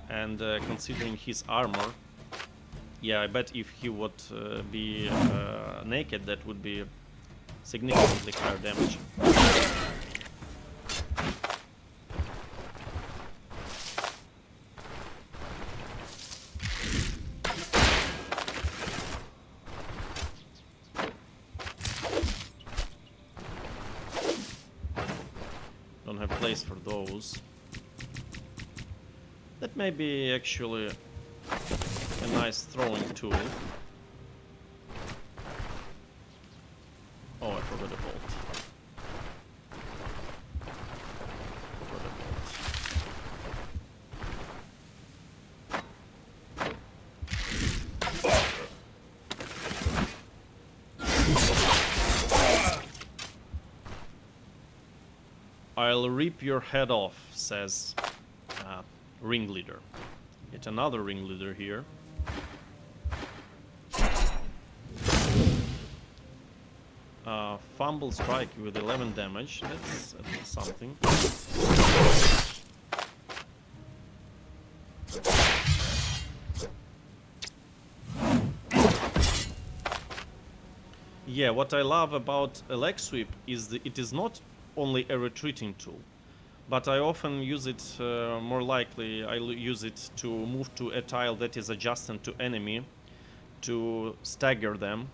S1: and considering his armor, yeah, I bet if he would be naked, that would be significantly higher damage. Don't have place for those. That may be actually a nice throwing tool. Oh, I forgot a bolt. Forgot a bolt. I'll rip your head off, says ringleader. Yet another ringleader here. Fumble strike with 11 damage. That's something. Yeah, what I love about a leg sweep is that it is not only a retreating tool, but I often use it more likely. I use it to move to a tile that is adjacent to enemy, to stagger them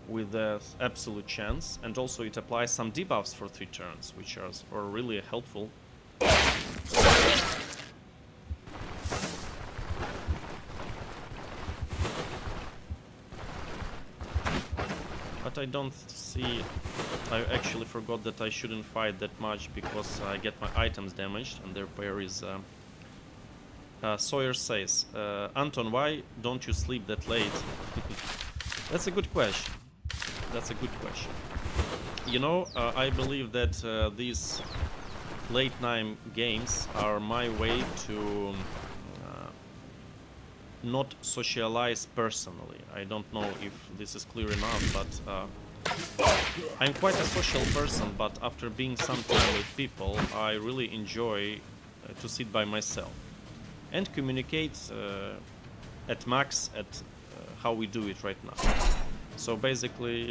S1: with the absolute chance, and also it applies some debuffs for 3 turns, which are really helpful. But I don't see... I actually forgot that I shouldn't fight that much because I get my items damaged, and their pair is... Sawyer says, Anton, why don't you sleep that late? That's a good question. That's a good question. You know, I believe that these late night games are my way to not socialize personally. I don't know if this is clear enough, but I'm quite a social person, but after being some time with people, I really enjoy to sit by myself and communicate at max at how we do it right now. So basically,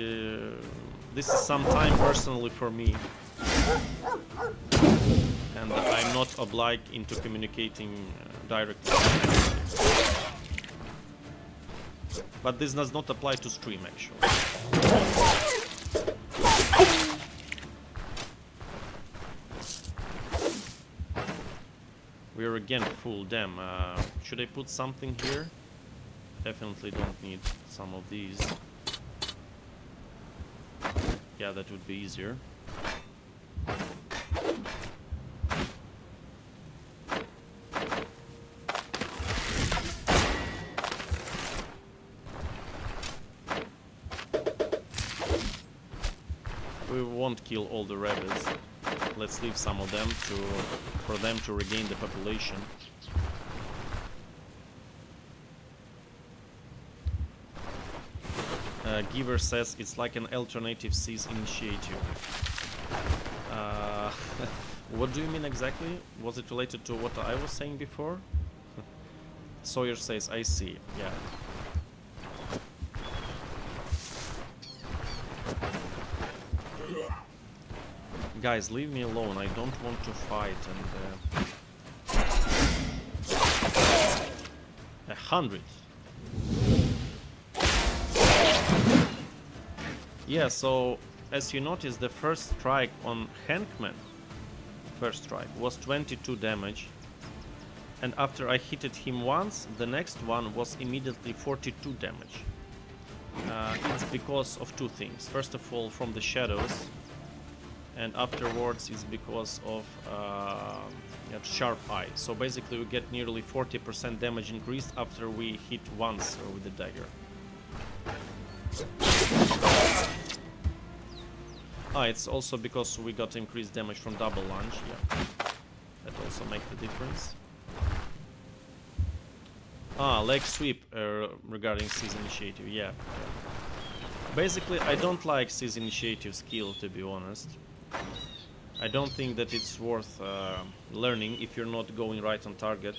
S1: this is some time personally for me, and I'm not obliged into communicating directly. But this does not apply to stream, actually. We're again full. Damn. Should I put something here? Definitely don't need some of these. Yeah, that would be easier. We won't kill all the rebels. Let's leave some of them for them to regain the population. Giver says it's like an alternative seas initiative. What do you mean exactly? Was it related to what I was saying before? Sawyer says, I see, yeah. Guys, leave me alone, I don't want to fight, and... 100! Yeah, so, as you notice, the first strike on Hankman, was 22 damage. And after I hit him once, the next one was immediately 42 damage. It's because of two things. First of all, from the shadows, and afterwards it's because of sharp eye. So basically we get nearly 40% damage increased after we hit once with the dagger. It's also because we got increased damage from double lunge, yeah. That also makes the difference. Leg sweep regarding Seas Initiative, yeah. Basically, I don't like Seize Initiative skill, to be honest. I don't think that it's worth learning if you're not going right on target.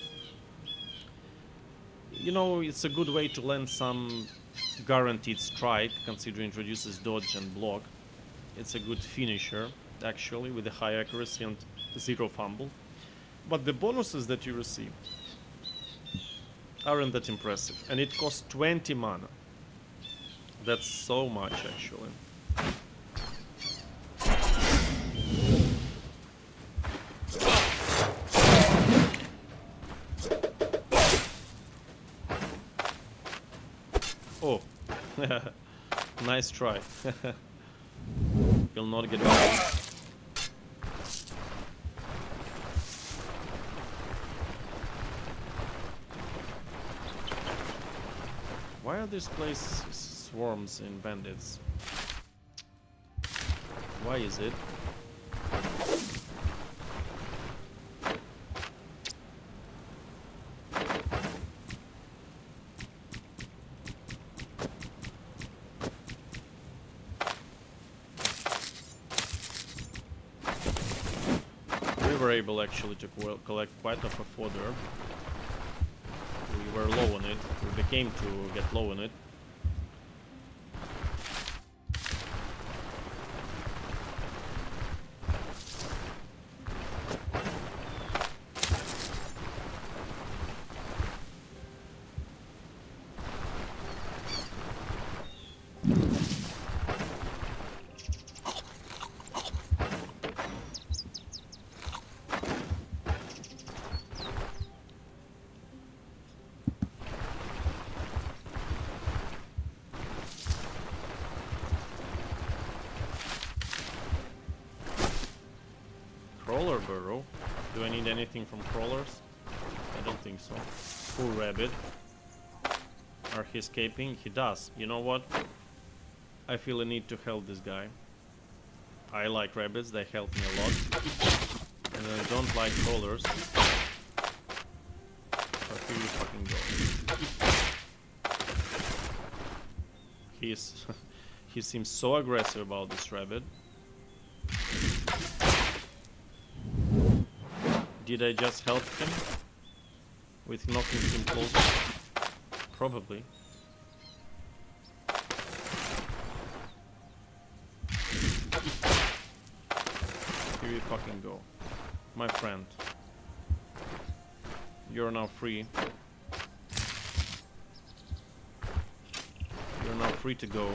S1: You know, it's a good way to land some guaranteed strike, considering it introduces dodge and block. It's a good finisher, actually, with a high accuracy and 0 fumble. But the bonuses that you receive aren't that impressive, and it costs 20 mana. That's so much, actually. Oh, nice try. You'll not get back. Why are these places swarms in bandits? Why is it? We were able actually to collect quite a fodder. We were low on it. We became to get low on it. Crawler burrow. Do I need anything from crawlers? I don't think so. Poor rabbit. Are he escaping? He does. You know what? I feel a need to help this guy. I like rabbits, they help me a lot. And I don't like crawlers. So here you fucking go. He's he seems so aggressive about this rabbit. Did I just help him with knocking him closer? Probably. Here you fucking go. My friend. You're now free. You're now free to go.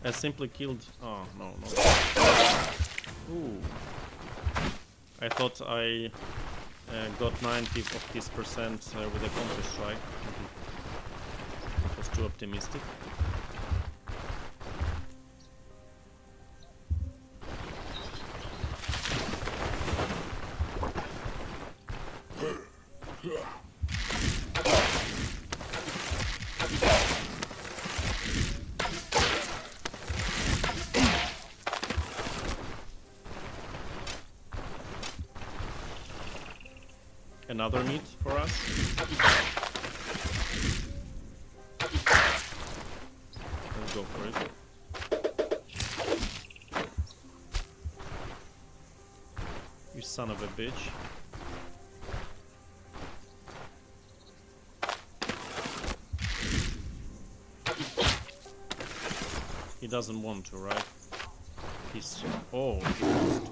S1: I simply killed... Oh, no. Ooh. I thought I got 90 of his percent with a counter strike. It was too optimistic. Another meat for us. Let's go for it. You son of a bitch. He doesn't want to, right? He's... Oh, he wants to.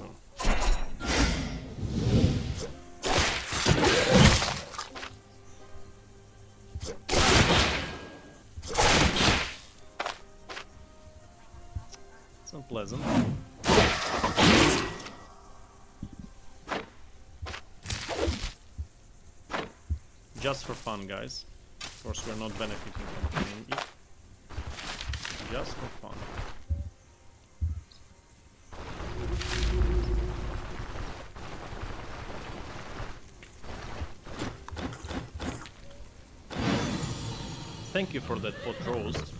S1: It's unpleasant. Just for fun, guys. For course, we're not benefiting from killing it. Just for fun. Thank you for that pot roast.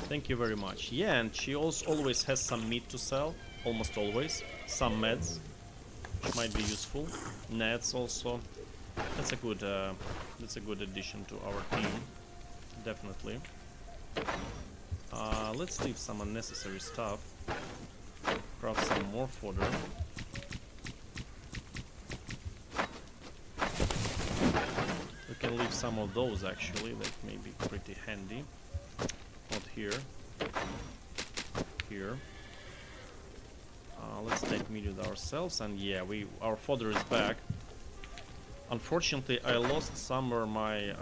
S1: Thank you very much. Yeah, and she also always has some meat to sell. Almost always. Some meds, which might be useful. Nets also. That's a good addition to our team. Definitely. Let's leave some unnecessary stuff. Craft some more fodder. We can leave some of those actually, that may be pretty handy. Not here. Here. Let's take meat with ourselves, and yeah, our fodder is back. Unfortunately, I lost somewhere my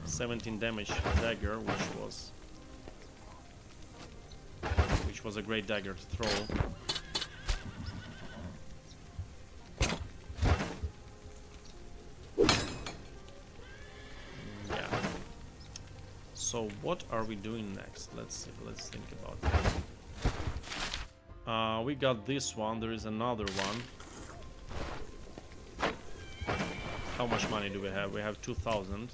S1: 17 damage dagger, which was a great dagger to throw. Yeah. So what are we doing next? Let's think about it. We got this one. There is another one. How much money do we have? We have 2,000.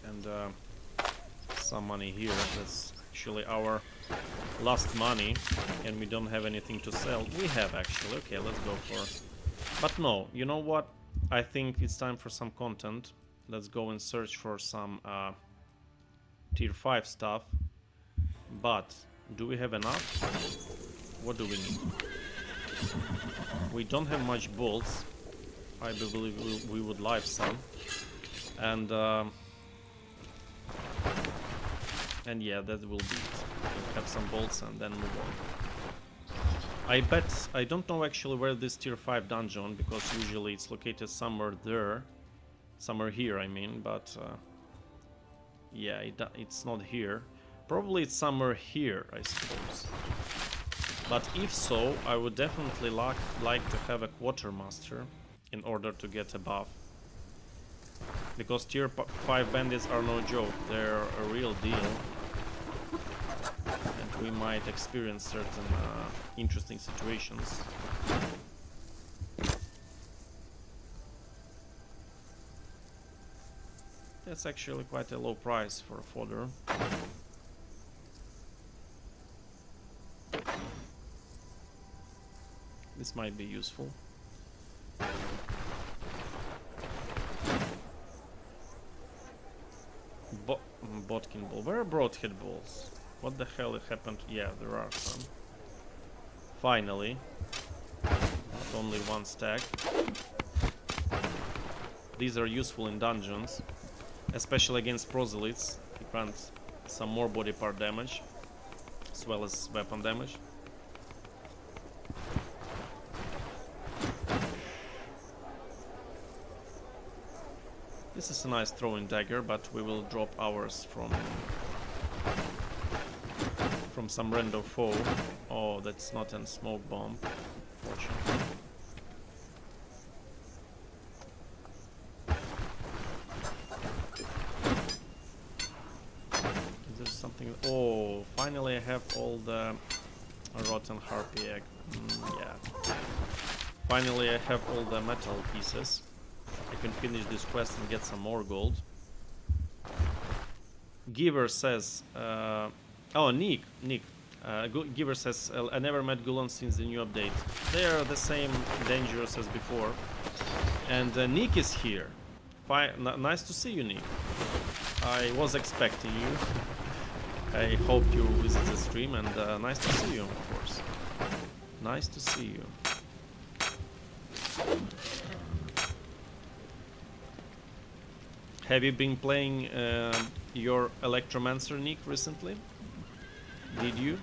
S1: And some money here. That's actually our last money. And we don't have anything to sell. We have actually. Okay, let's go for... But no, you know what? I think it's time for some content. Let's go and search for some tier 5 stuff. But do we have enough? What do we need? We don't have much bolts. I believe we would like some. And yeah, that will be it. We'll have some bolts and then move on. I don't know actually where this tier 5 dungeon, because usually it's located somewhere there. Somewhere here, I mean, but yeah, it's not here. Probably it's somewhere here, I suppose. But if so, I would definitely like to have a quartermaster in order to get a buff. Because tier 5 bandits are no joke, they're a real deal. And we might experience certain interesting situations. That's actually quite a low price for a fodder. This might be useful. Botkin ball. Where are broadhead balls? What the hell happened? Yeah, there are some. Finally. Not only one stack. These are useful in dungeons. Especially against proselytes. They grant some more body part damage. As well as weapon damage. This is a nice throwing dagger, but we will drop ours from some random foe. Oh, that's not a smoke bomb, fortunately. Is there something? Oh, finally I have all the rotten harpy egg. Yeah. Finally I have all the metal pieces. I can finish this quest and get some more gold. Giver says... oh, Nick. Giver says, I never met Gulon since the new update. They are the same dangerous as before. And Nick is here. Nice to see you, Nick. I was expecting you. I hope you visit the stream, and nice to see you, of course. Nice to see you. Have you been playing your Electromancer, Nick, recently? Did you?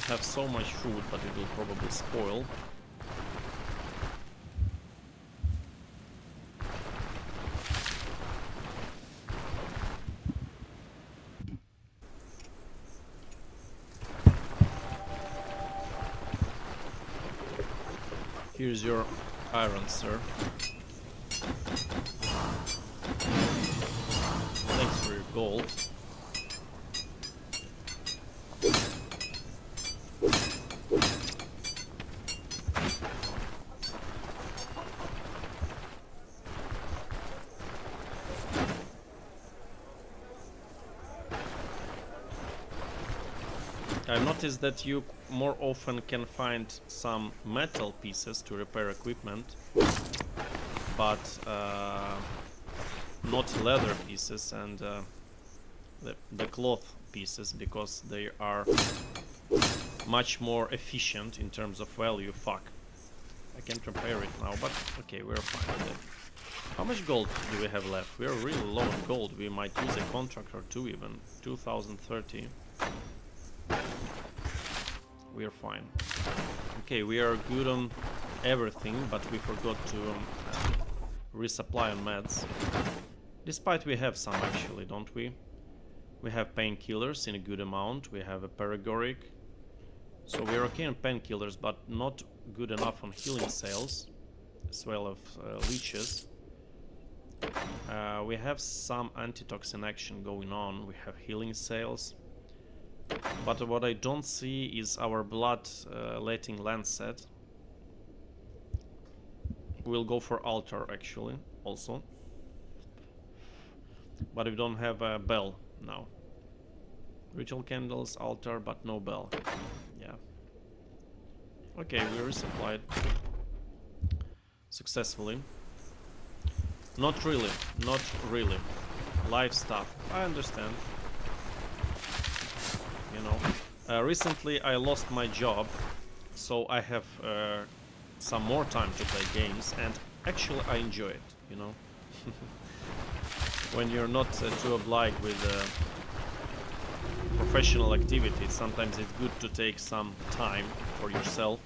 S1: Have have so much food, but it will probably spoil. Here's your iron, sir. Thanks for your gold. I noticed that you more often can find some metal pieces to repair equipment, but not leather pieces and the cloth pieces, because they are much more efficient in terms of value. Fuck. I can't repair it now, but okay, we're fine with it. How much gold do we have left? We're really low on gold. We might use a contract or two even. 2030. We are fine. Okay, we are good on everything, but we forgot to resupply on meds. Despite we have some actually, don't we? We have painkillers in a good amount. We have a paregoric. So we're okay on painkillers, but not good enough on healing sales, as well as leeches. We have some antitoxin action going on. We have healing sales. But what I don't see is our blood letting lancet. We'll go for altar actually, also. But we don't have a bell now. Ritual candles, altar, but no bell. Yeah. Okay, we resupplied successfully. Not really, not really. Live stuff, I understand. You know, recently I lost my job, so I have some more time to play games, and actually I enjoy it, you know. When you're not too obliged with professional activities, sometimes it's good to take some time for yourself.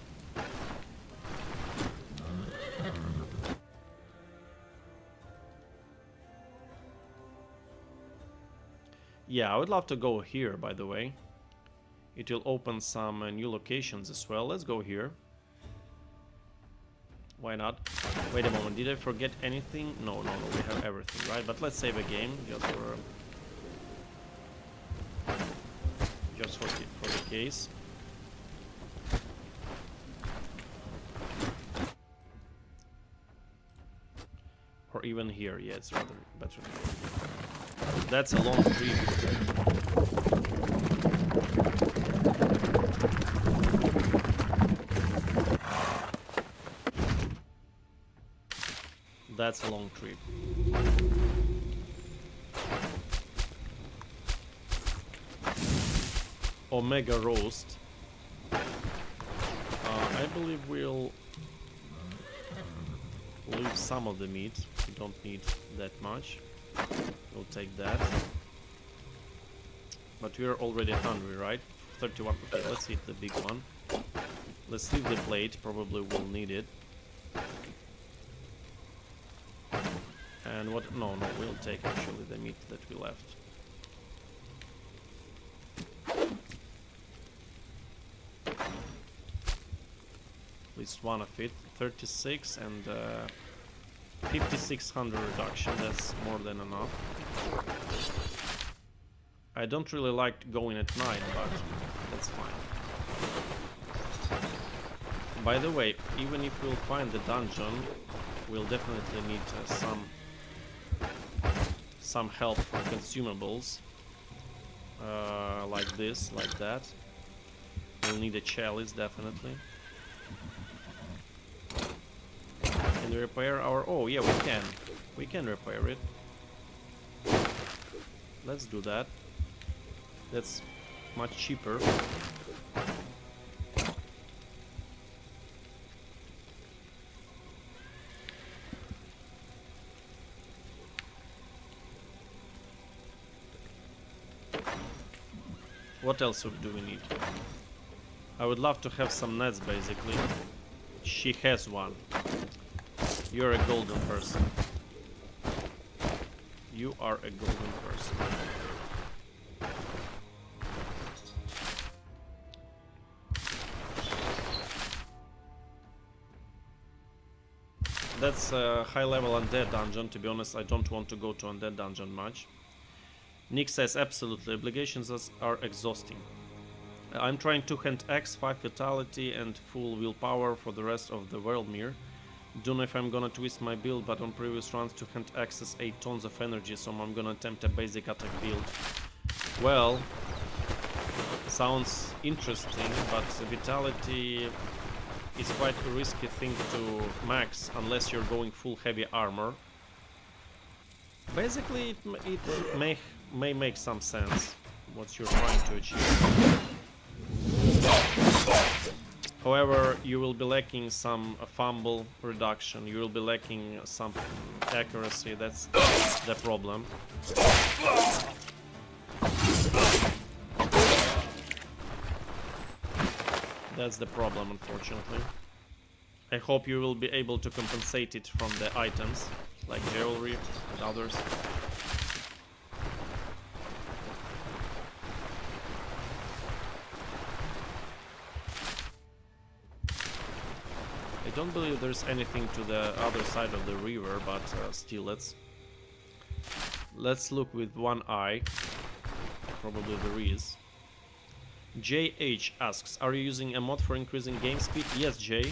S1: Yeah, I would love to go here, by the way. It will open some new locations as well. Let's go here. Why not? Wait a moment, did I forget anything? No, we have everything, right? But let's save a game, just for the case. Or even here, yeah, it's rather better. That's a long trip. That's a long trip. Omega roast. I believe we'll leave some of the meat. We don't need that much. We'll take that. But we are already hungry, right? 31. Okay, let's eat the big one. Let's leave the plate. Probably we'll need it. And what? No, we'll take actually the meat that we left. At least one of it. 36 and 5600 reduction. That's more than enough. I don't really like going at night, but that's fine. By the way, even if we'll find the dungeon, we'll definitely need some help from consumables, like this, like that. We'll need a chalice, definitely. Can we repair our... Oh, yeah, we can. We can repair it. Let's do that. That's much cheaper. What else do we need? I would love to have some nets, basically. She has one. You're a golden person. You are a golden person. That's a high-level undead dungeon. To be honest, I don't want to go to undead dungeon much. Nick says, absolutely, obligations are exhausting. I'm trying 2-hand axe, 5 vitality and full willpower for the rest of the Worldmere. Don't know if I'm gonna twist my build, but on previous runs 2-hand axes 8 tons of energy, so I'm gonna attempt a basic attack build. Well, sounds interesting, but vitality is quite a risky thing to max unless you're going full heavy armor. Basically, it may make some sense what you're trying to achieve. However, you will be lacking some fumble reduction, you will be lacking some accuracy, that's the problem. That's the problem, unfortunately. I hope you will be able to compensate it from the items, like jewelry and others. I don't believe there's anything to the other side of the river, but still, let's look with one eye. Probably there is. JH asks, are you using a mod for increasing game speed? Yes, Jay.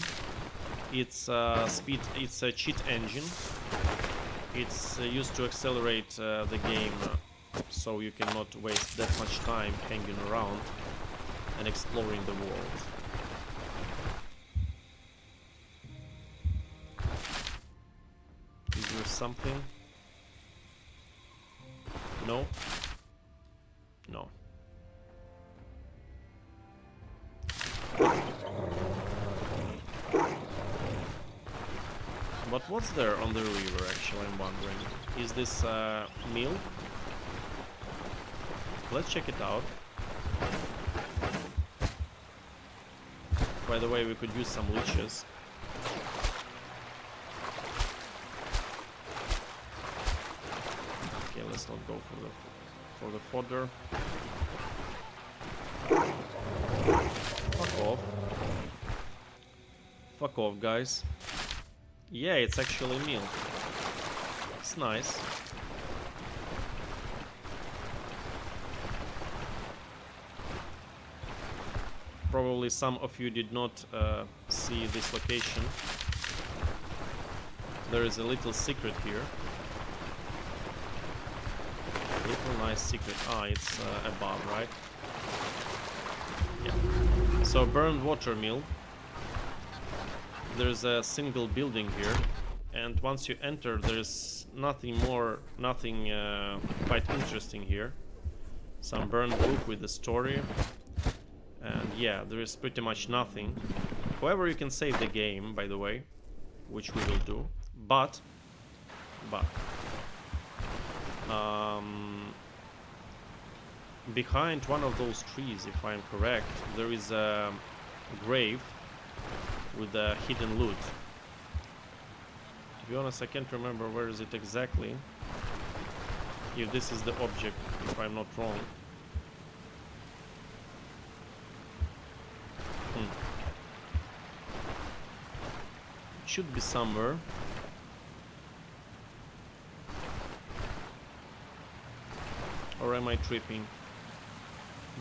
S1: It's it's a cheat engine. It's used to accelerate the game, so you cannot waste that much time hanging around and exploring the world. Is there something? No? No. But what's there on the river, actually, I'm wondering. Is this a mill? Let's check it out. By the way, we could use some leeches. Okay, let's not go for the fodder. Fuck off. Fuck off, guys. Yeah, it's actually meal. It's nice. Probably some of you did not see this location. There is a little secret here. Little nice secret. Ah, it's above, right? Yeah. So, burned water mill. There's a single building here, and once you enter, there's nothing quite interesting here. Some burned book with a story, and yeah, there is pretty much nothing. However, you can save the game, by the way, which we will do. But behind one of those trees, if I'm correct, there is a grave with a hidden loot. To be honest, I can't remember where is it exactly. If this is the object, if I'm not wrong. It should be somewhere. Or am I tripping?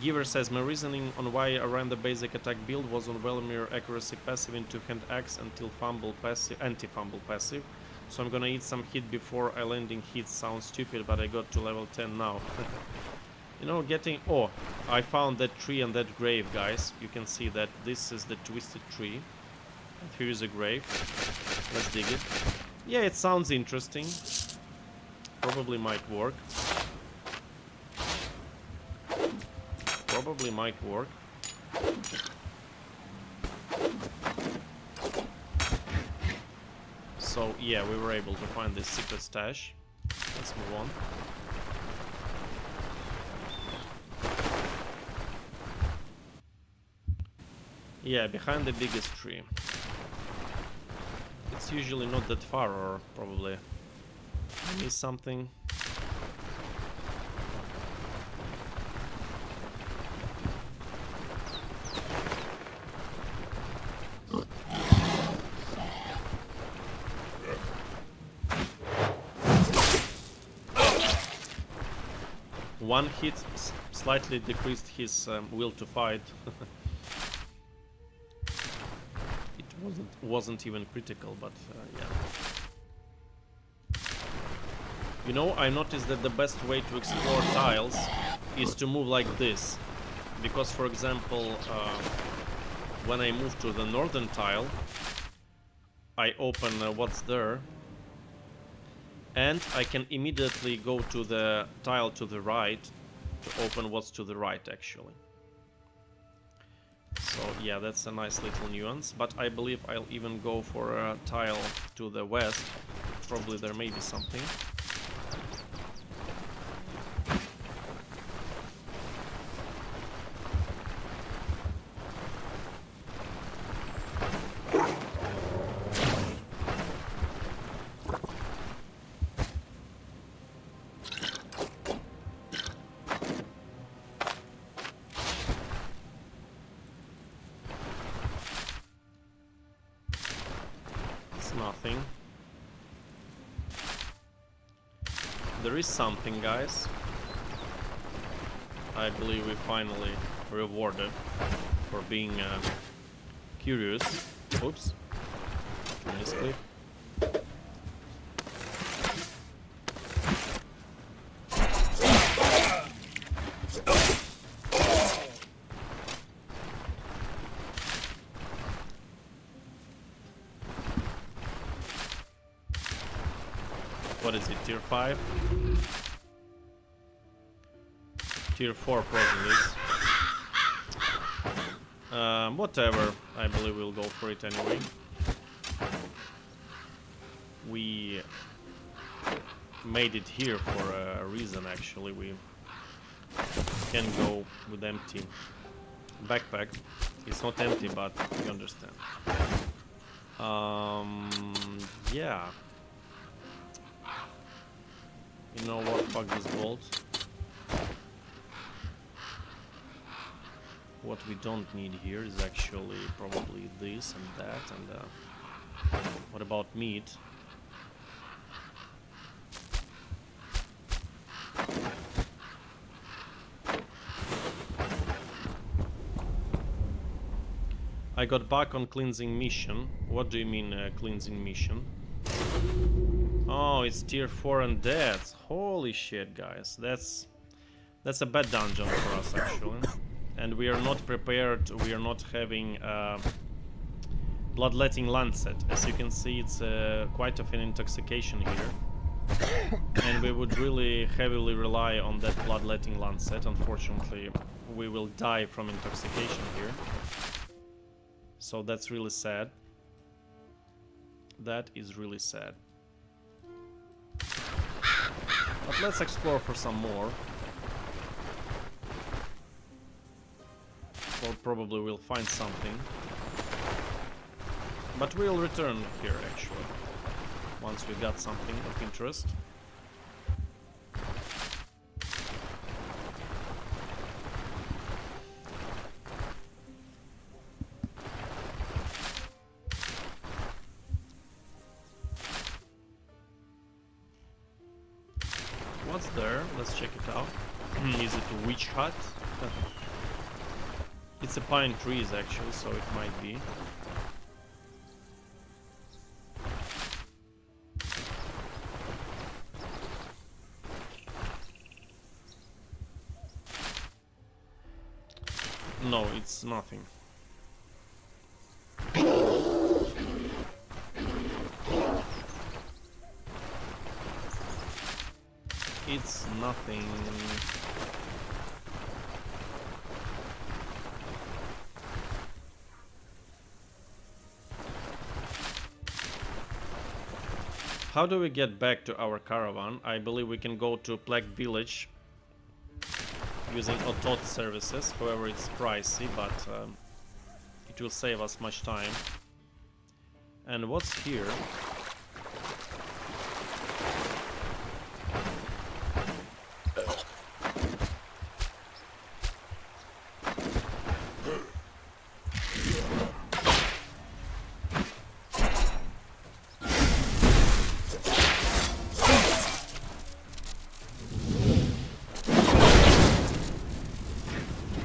S1: Giver says, my reasoning on why I ran the basic attack build was on Welmere accuracy passive into hand axe until fumble passive, anti-fumble passive. So I'm gonna eat some hit before I landing hit. Sounds stupid, but I got to level 10 now. You know, getting... Oh, I found that tree and that grave, guys. You can see that this is the twisted tree. And here is a grave. Let's dig it. Yeah, it sounds interesting. Probably might work. Probably might work. So yeah, we were able to find this secret stash. Let's move on. Yeah, behind the biggest tree. It's usually not that far, or probably I missed something. One hit slightly decreased his will to fight. It wasn't even critical, but yeah. You know, I noticed that the best way to explore tiles is to move like this, because, for example, when I move to the northern tile, I open what's there, and I can immediately go to the tile to the right to open what's to the right, actually. So yeah, that's a nice little nuance, but I believe I'll even go for a tile to the west. Probably there may be something. Nothing. There is something, guys. I believe we finally rewarded for being curious. Oops. Misclick. What is it, tier 5? Tier 4 probably is. Whatever, I believe we'll go for it anyway. We made it here for a reason, actually. We can go with empty backpack. It's not empty, but you understand. Yeah. You know what, fuck this bolt. What we don't need here is actually probably this and that, and what about meat? I got back on cleansing mission. What do you mean cleansing mission? Oh, it's tier 4 and deaths. Holy shit, guys. That's a bad dungeon for us, actually. And we are not prepared. We are not having bloodletting lancet. As you can see, it's quite of an intoxication here. And we would really heavily rely on that bloodletting lancet. Unfortunately, we will die from intoxication here. So that's really sad. That is really sad. But let's explore for some more. Or probably we'll find something. But we'll return here, actually, once we got something of interest. What's there? Let's check it out. Is it a witch hut? It's a pine trees, actually, so it might be. No, it's nothing. It's nothing. How do we get back to our caravan? I believe we can go to Plague Village using Otot services. However, it's pricey, but It will save us much time. And what's here?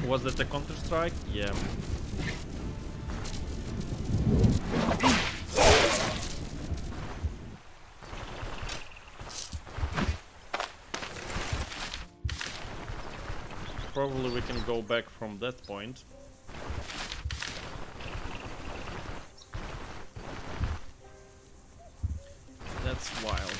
S1: Was that a counter-strike? Yeah. Probably we can go back from that point. That's wild.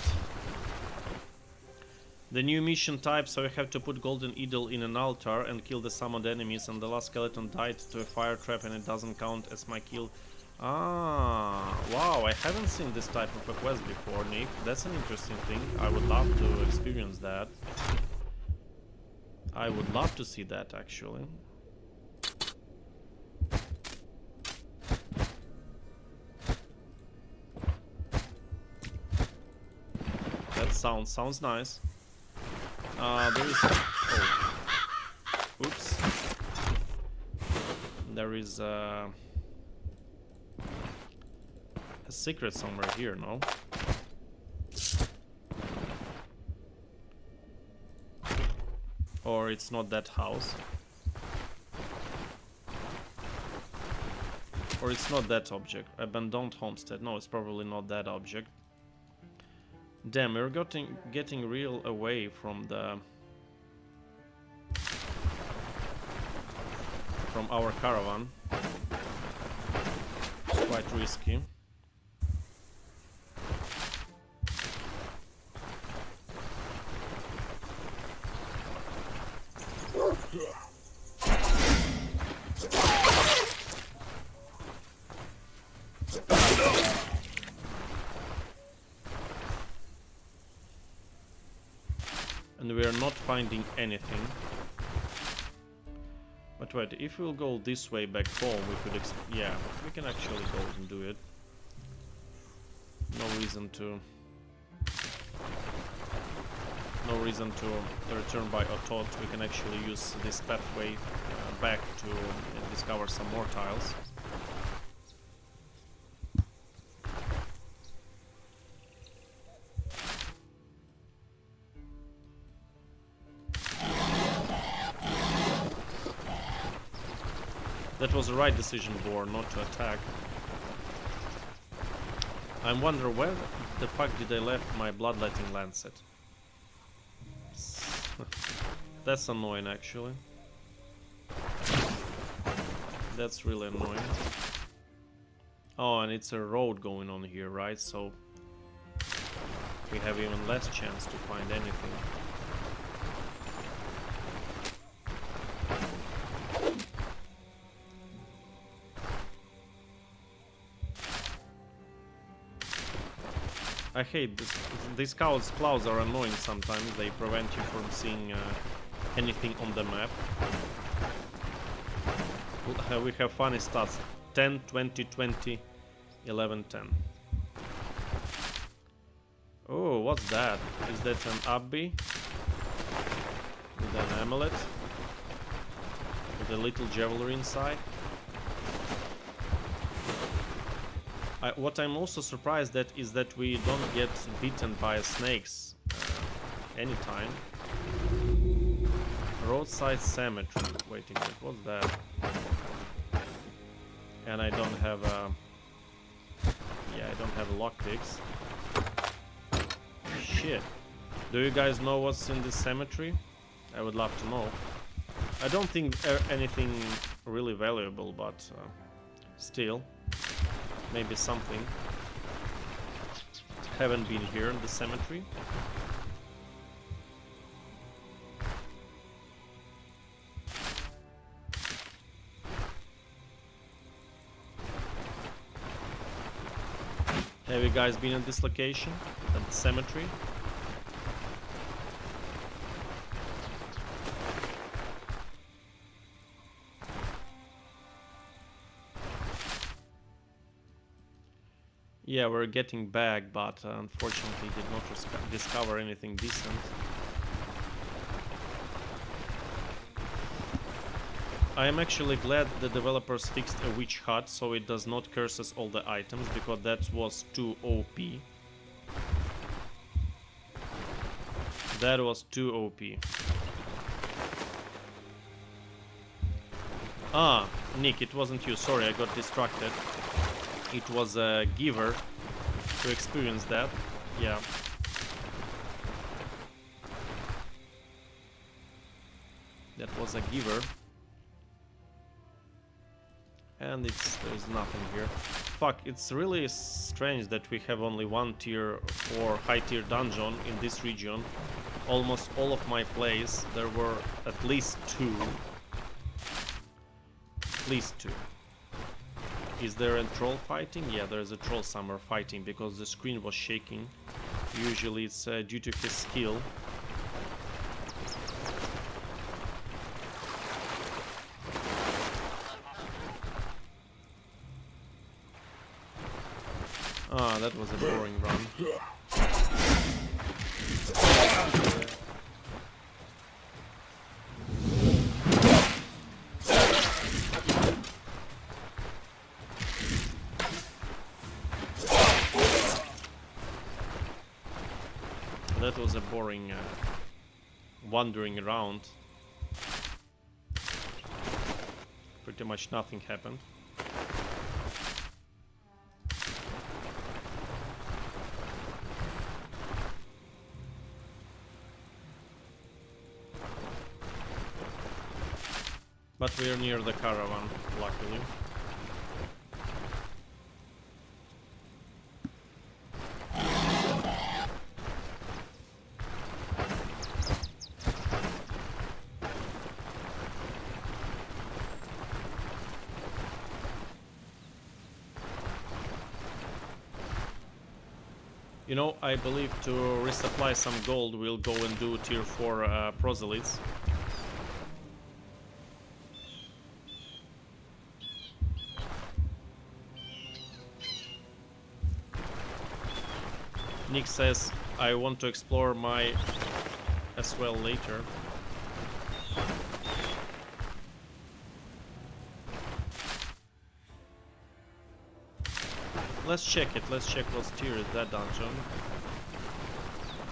S1: The new mission type, so I have to put golden idol in an altar and kill the summoned enemies, and the last skeleton died to a fire trap and it doesn't count as my kill. Ah, wow, I haven't seen this type of a quest before, Nick. That's an interesting thing. I would love to experience that. I would love to see that, actually. That sounds nice. There is... Oh. Oops. There is a secret somewhere here, no? Or it's not that house. Or it's not that object. Abandoned homestead. No, it's probably not that object. Damn, we're getting real away from the... from our caravan. It's quite risky. And we are not finding anything. But wait, if we'll go this way back home, we could yeah, we can actually go and do it. No reason to return by autot. We can actually use this pathway back to discover some more tiles. That was the right decision, Boar, not to attack. I wonder where the fuck did I left my bloodletting lancet? That's annoying, actually. That's really annoying. Oh, and it's a road going on here, right? So we have even less chance to find anything. I hate this. These clouds are annoying sometimes. They prevent you from seeing anything on the map. We have funny stats. 10, 20, 20, 11, 10. Oh, what's that? Is that an Abbey? With an amulet? With a little javelry inside? What I'm also surprised at is that we don't get bitten by snakes anytime. Roadside cemetery. Waiting, what's that? And I don't have yeah, I don't have lockpicks. Shit. Do you guys know what's in this cemetery? I would love to know. I don't think anything really valuable, but still. Maybe something. Haven't been here in the cemetery. Have you guys been at this location? At the cemetery? Yeah, we're getting back, but unfortunately did not discover anything decent. I am actually glad the developers fixed a witch hut so it does not curses all the items, because that was too OP. That was too OP. Ah, Nick, it wasn't you. Sorry, I got distracted. It was a giver to experience that. Yeah. That was a giver. And there's nothing here. Fuck, it's really strange that we have only one tier 4 high tier dungeon in this region. Almost all of my plays, there were at least two. At least two. Is there a troll fighting? Yeah, there's a troll somewhere fighting because the screen was shaking. Usually it's due to his skill. Ah, that was a boring run. That was a boring wandering around. Pretty much nothing happened. But we are near the caravan, luckily. You know, I believe to resupply some gold, we'll go and do tier 4 proselytes. Nick says, I want to explore my as well later. Let's check it, let's check what tier is that dungeon.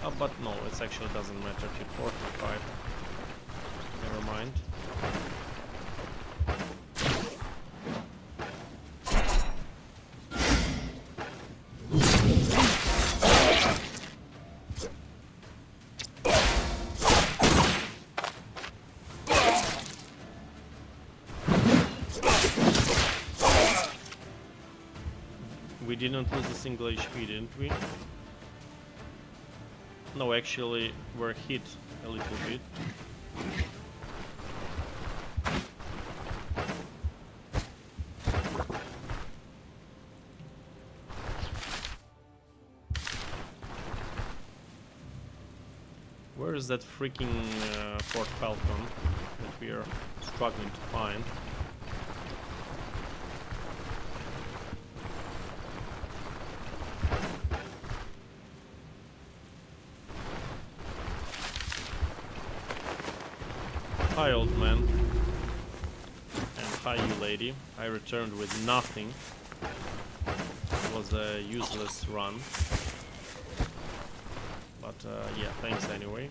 S1: Oh, but no, it actually doesn't matter, tier 4, tier 5. Never mind. We didn't lose a single HP, didn't we? No, actually, we're hit a little bit. Where is that freaking Fort Falcon that we are struggling to find? Hi, old man. And hi, you lady. I returned with nothing. It was a useless run. But yeah, thanks anyway.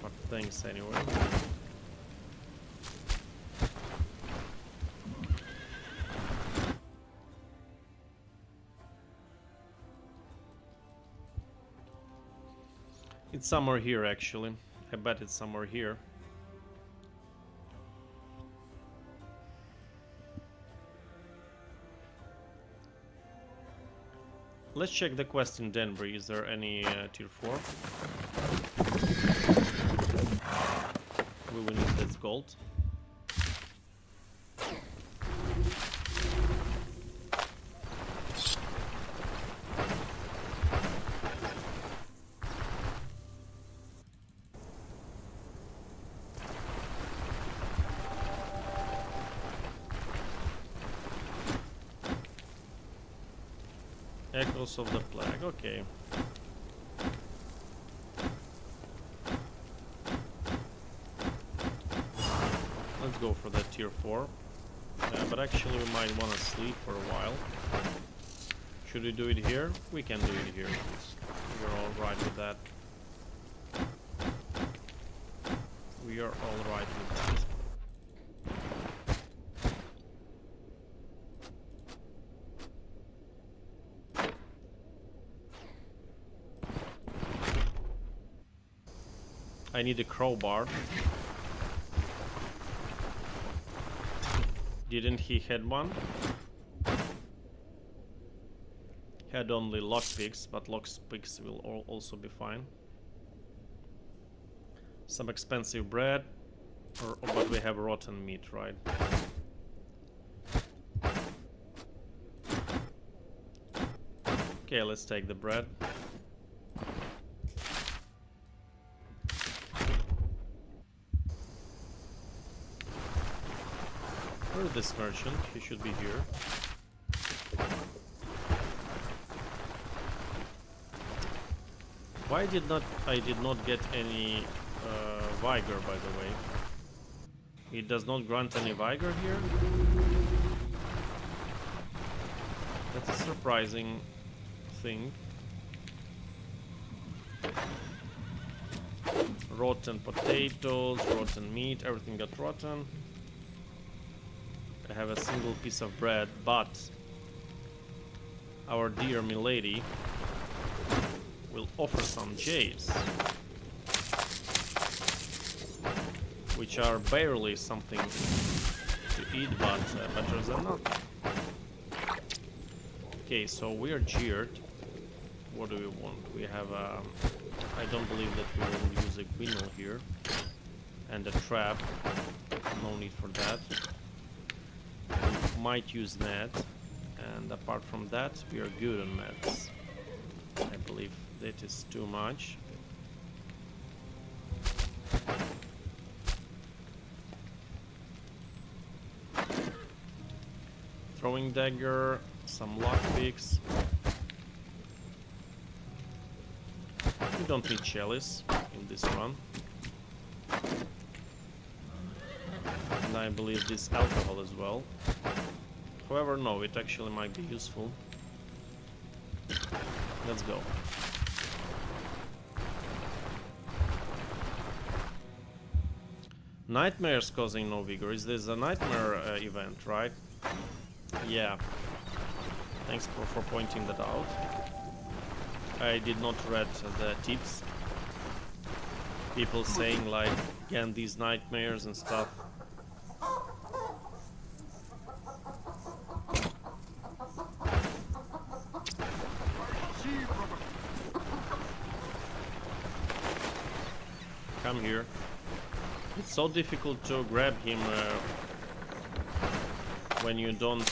S1: But thanks anyway. It's somewhere here, actually. I bet it's somewhere here. Let's check the quest in Denbury. Is there any tier 4? We will need this gold. Echoes of the Plague, okay. Let's go for that tier 4. But actually we might want to sleep for a while. Should we do it here? We can do it here. We're alright with that. We are alright with that. I need a crowbar. Didn't he had one? Had only lockpicks, but lockpicks will also be fine. Some expensive bread, but we have rotten meat, right? Okay, let's take the bread. Where is this merchant? He should be here. Why did I did not get any vigor, by the way? It does not grant any vigor here? That's a surprising thing. Rotten potatoes, rotten meat, everything got rotten. I have a single piece of bread, but our dear milady will offer some jays, which are barely something to eat, but better than nothing. Okay, so we are jeered. What do we want? We have I don't believe that we will use a guinea here, and a trap. No need for that. We might use net, and apart from that, we are good on meds. I believe that is too much. Throwing dagger, some lockpicks. We don't need chalice in this run. And I believe this alcohol as well. However, no, it actually might be useful. Let's go. Nightmares causing no vigor. Is this a nightmare event, right? Yeah. Thanks for pointing that out. I did not read the tips. People saying like, again, these nightmares and stuff. Come here. It's so difficult to grab him when you don't,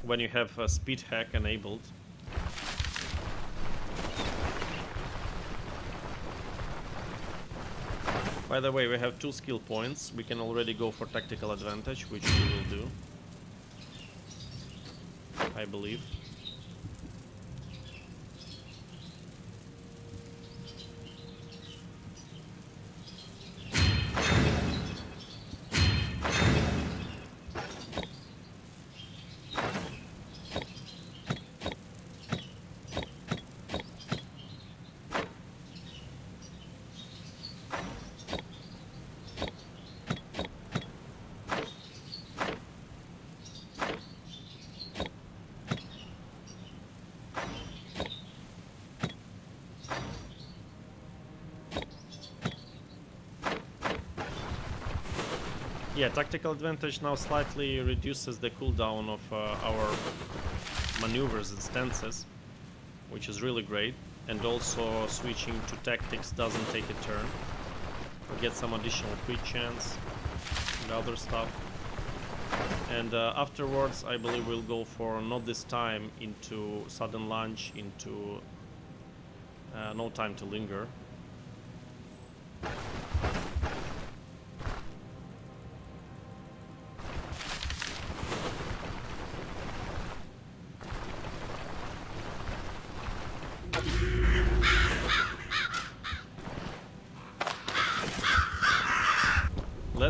S1: when you have a speed hack enabled. By the way, we have 2 skill points. We can already go for tactical advantage, which we will do, I believe. Yeah, tactical advantage now slightly reduces the cooldown of our maneuvers and stances, which is really great. And also switching to tactics doesn't take a turn. We get some additional crit chance and other stuff. And afterwards, I believe we'll go for, not this time, into sudden lunge, into no time to linger.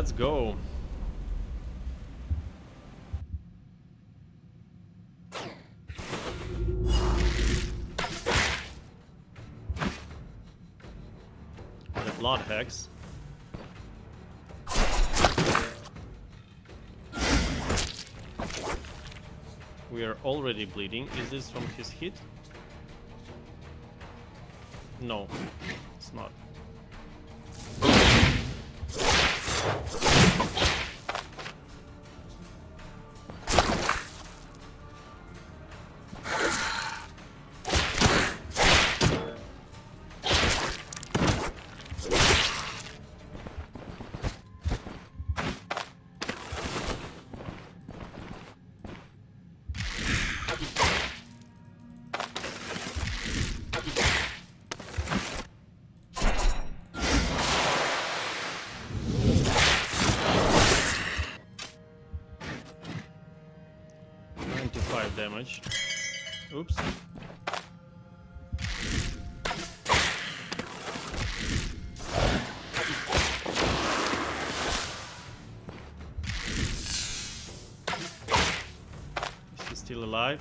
S1: Let's go. The blood hex. We are already bleeding. Is this from his hit? No, it's not. Damage. Oops. Is he still alive?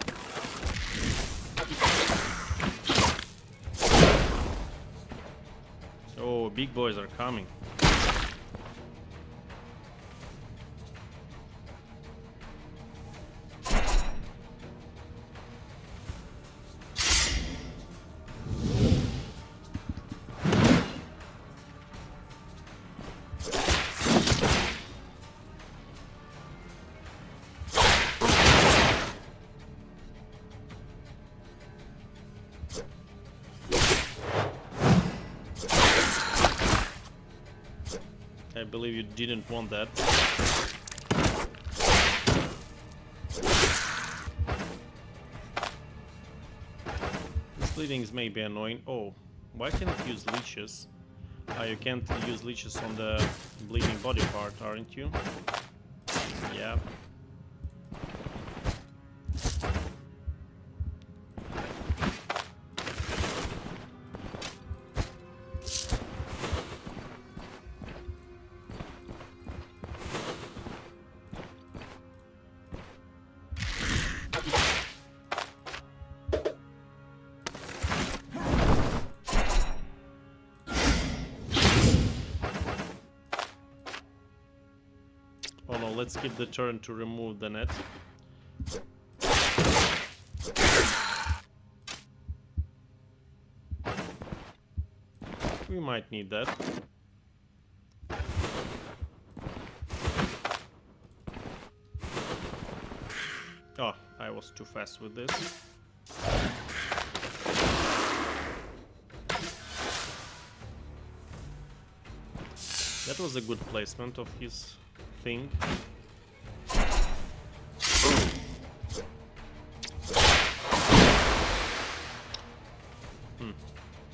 S1: Oh, big boys are coming. I believe you didn't want that. This bleeding is maybe annoying. Oh, why can't you use leeches? You can't use leeches on the bleeding body part, aren't you? Yeah. Oh no, let's skip the turn to remove the net. We might need that. Oh, I was too fast with this. That was a good placement of his thing.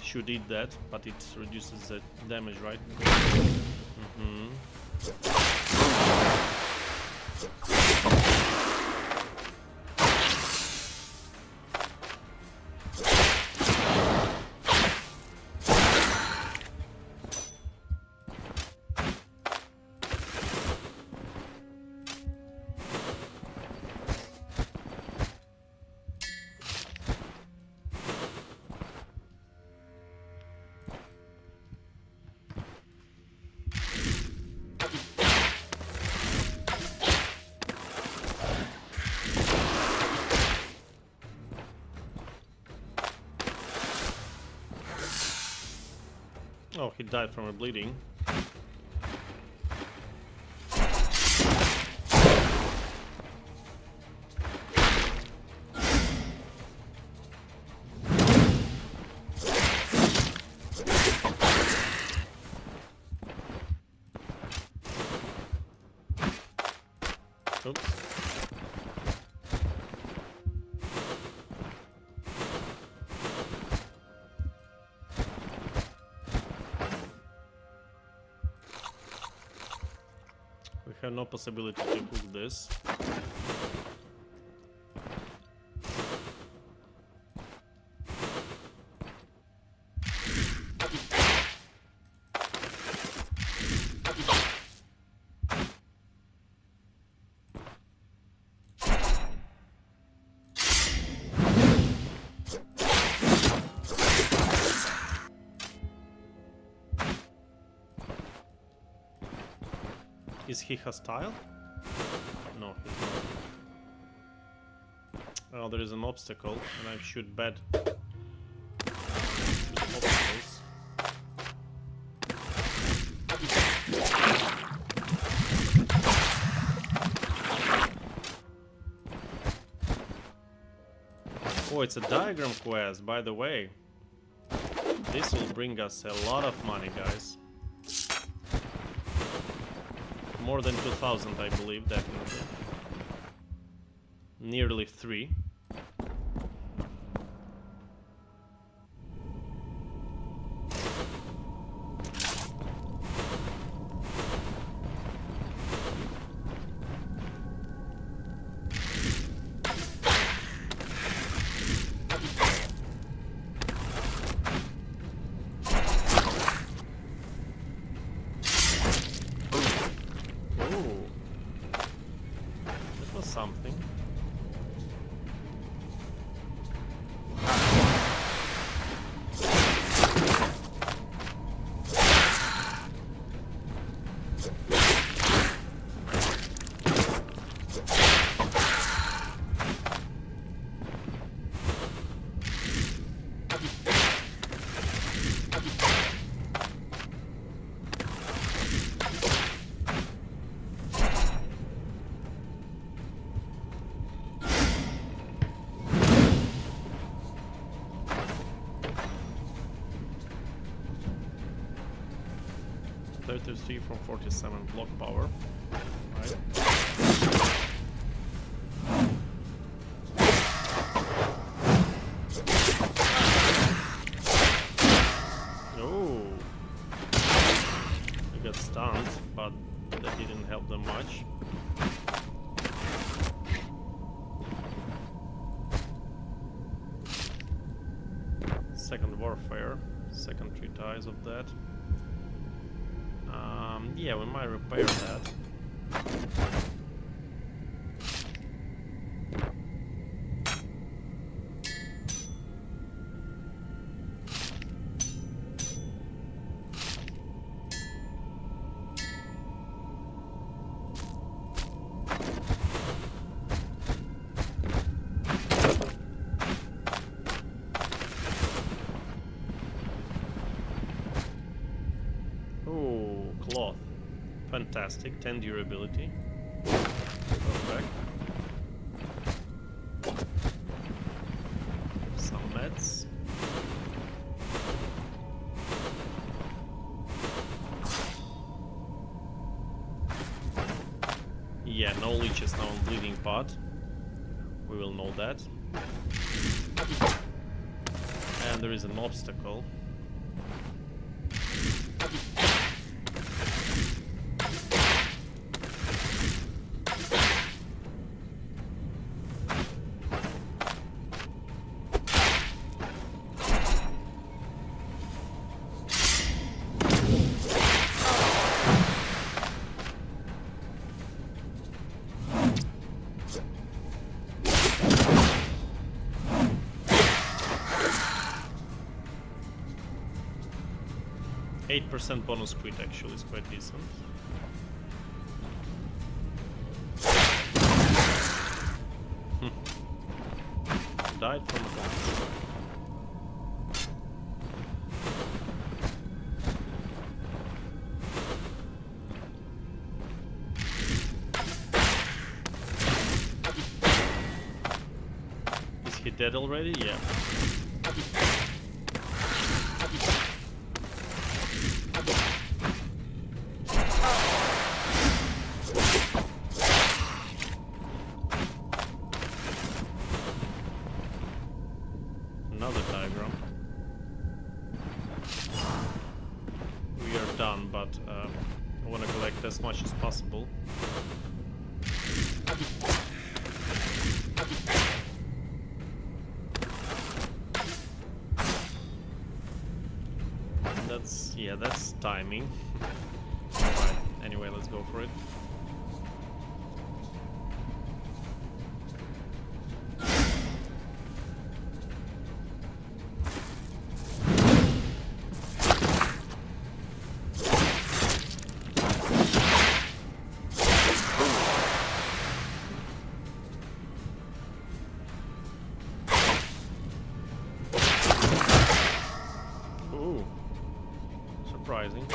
S1: Should eat that, but it reduces the damage, right? Oh, he died from a bleeding. Oops. We have no possibility to cook this. Is he hostile? No, he's not. Oh, there is an obstacle, and I should bet obstacles. Oh, it's a diagram quest, by the way. This will bring us a lot of money, guys. More than 2,000, I believe, definitely. Nearly 3. Something. .33 from 47 block power. Right. Oh, I got stunned, but that didn't help them much. Second warfare, second 3 ties of that. Yeah, we might repair that. Cloth. Fantastic. 10 durability. Perfect. Some meds. Yeah, no leeches now on bleeding pot. We will know that. And there is an obstacle. % bonus crit actually is quite decent. Died from a bomb. Is he dead already? Yeah. Another diagram. We are done, but I want to collect as much as possible. That's timing. Alright, anyway, let's go for it. surprising.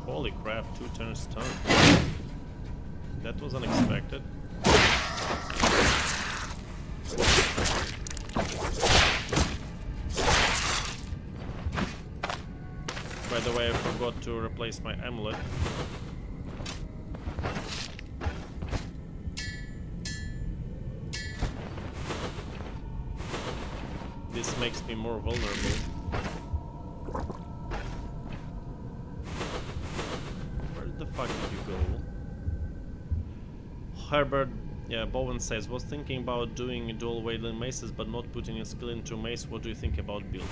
S1: Holy crap, 2 turns stun. That was unexpected. By the way, I forgot to replace my amulet. This makes me more vulnerable. Where the fuck did you go? Herbert, yeah, Bowen says, was thinking about doing dual wielding maces but not putting a skill into mace. What do you think about build?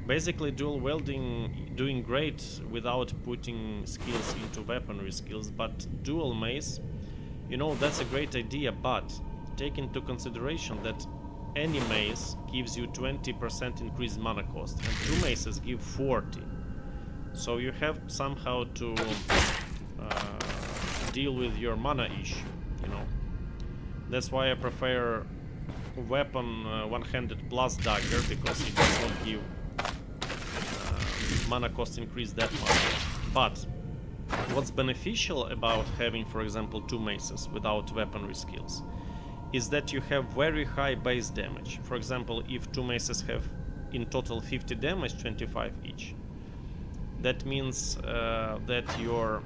S1: Basically, dual wielding doing great without putting skills into weaponry skills, but dual mace, you know, that's a great idea, but take into consideration that any mace gives you 20% increased mana cost, and 2 maces give 40. So you have somehow to deal with your mana issue, you know. That's why I prefer weapon one-handed plus dagger, because it does not give mana cost increase that much. But what's beneficial about having, for example, 2 maces without weaponry skills is that you have very high base damage. For example, if 2 maces have in total 50 damage, 25 each, that means that your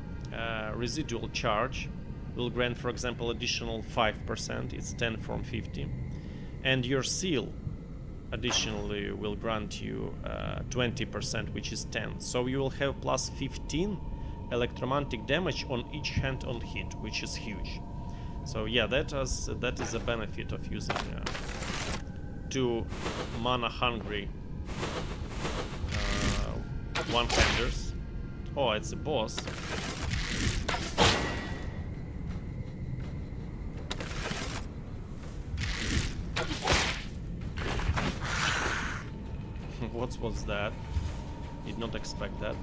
S1: residual charge will grant, for example, additional 5%, it's 10 from 50, and your seal additionally will grant you 20%, which is 10. So you will have plus 15 electromagnetic damage on each hand on hit, which is huge. So yeah, that is a benefit of using 2 mana hungry one-handers. Oh, it's a boss. What was that? Did not expect that.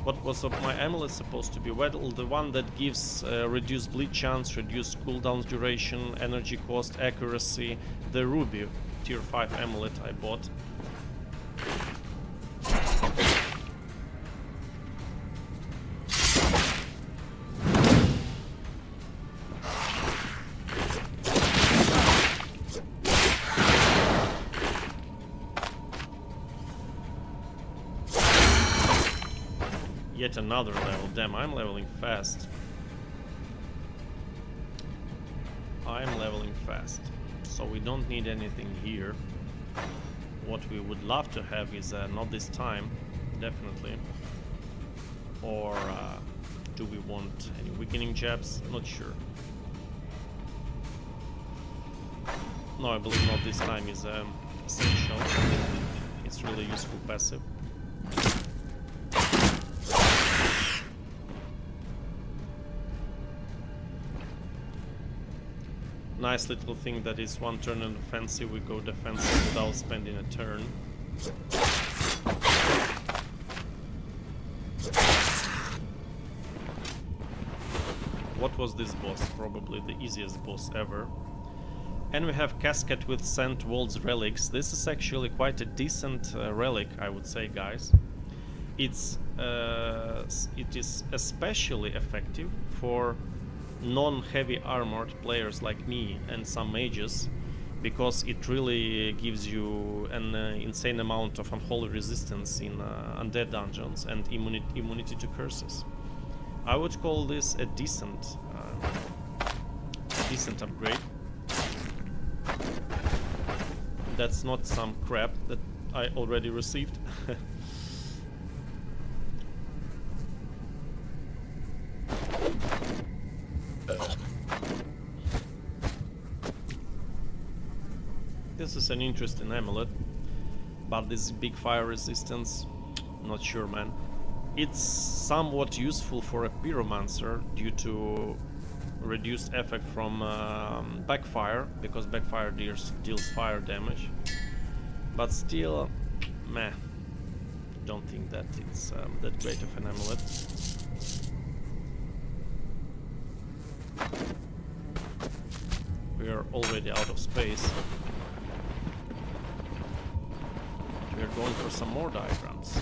S1: What was my amulet supposed to be? Well, the one that gives reduced bleed chance, reduced cooldown duration, energy cost, accuracy. The ruby tier 5 amulet I bought. Yet another level. Damn, I'm leveling fast. I'm leveling fast. So we don't need anything here. What we would love to have is not this time, definitely. Or do we want any weakening jabs? Not sure. No, I believe not this time is essential. It's really useful passive. Nice little thing that is 1 turn in offensive, we go defensive without spending a turn. What was this boss? Probably the easiest boss ever. And we have Casket with Sent Waltz relics. This is actually quite a decent relic, I would say, guys. It is especially effective for non-heavy armored players like me and some mages, because it really gives you an insane amount of unholy resistance in undead dungeons and immunity to curses. I would call this a decent upgrade. That's not some crap that I already received. This is an interesting amulet, but this big fire resistance, not sure, man. It's somewhat useful for a pyromancer due to reduced effect from backfire, because backfire deals fire damage. But still, meh. Don't think that it's that great of an amulet. We are already out of space. We're going for some more diagrams.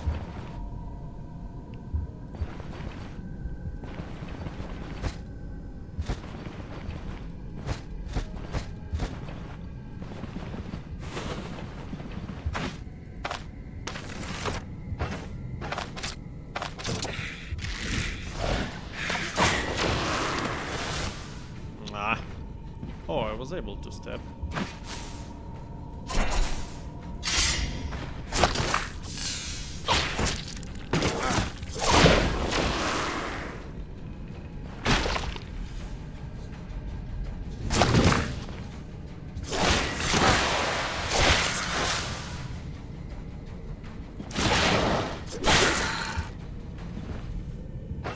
S1: was able to step.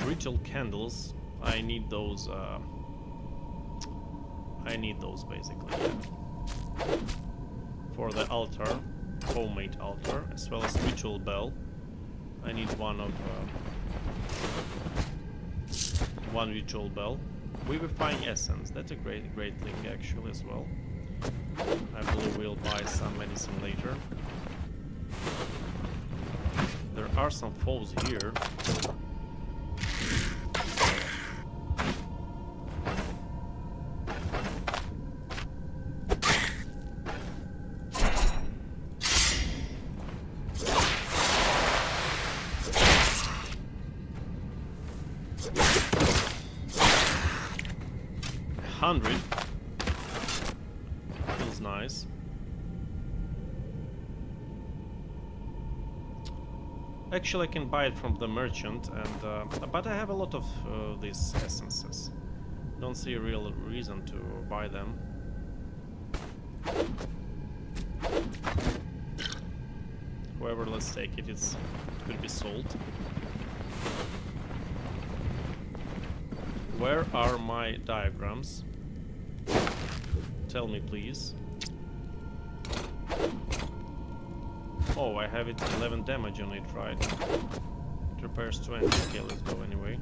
S1: Ritual candles. I need those. I need those basically, yeah. For the altar, homemade altar, as well as ritual bell. I need one ritual bell. Vivifying essence. That's a great thing actually as well. I believe we'll buy some medicine later. There are some foes here. Feels nice. Actually, I can buy it from the merchant, and but I have a lot of these essences. Don't see a real reason to buy them. However, let's take it. It could be sold. Where are my diagrams? Tell me, please. Oh, I have it 11 damage on it, right? It repairs 20. Okay, let's go anyway.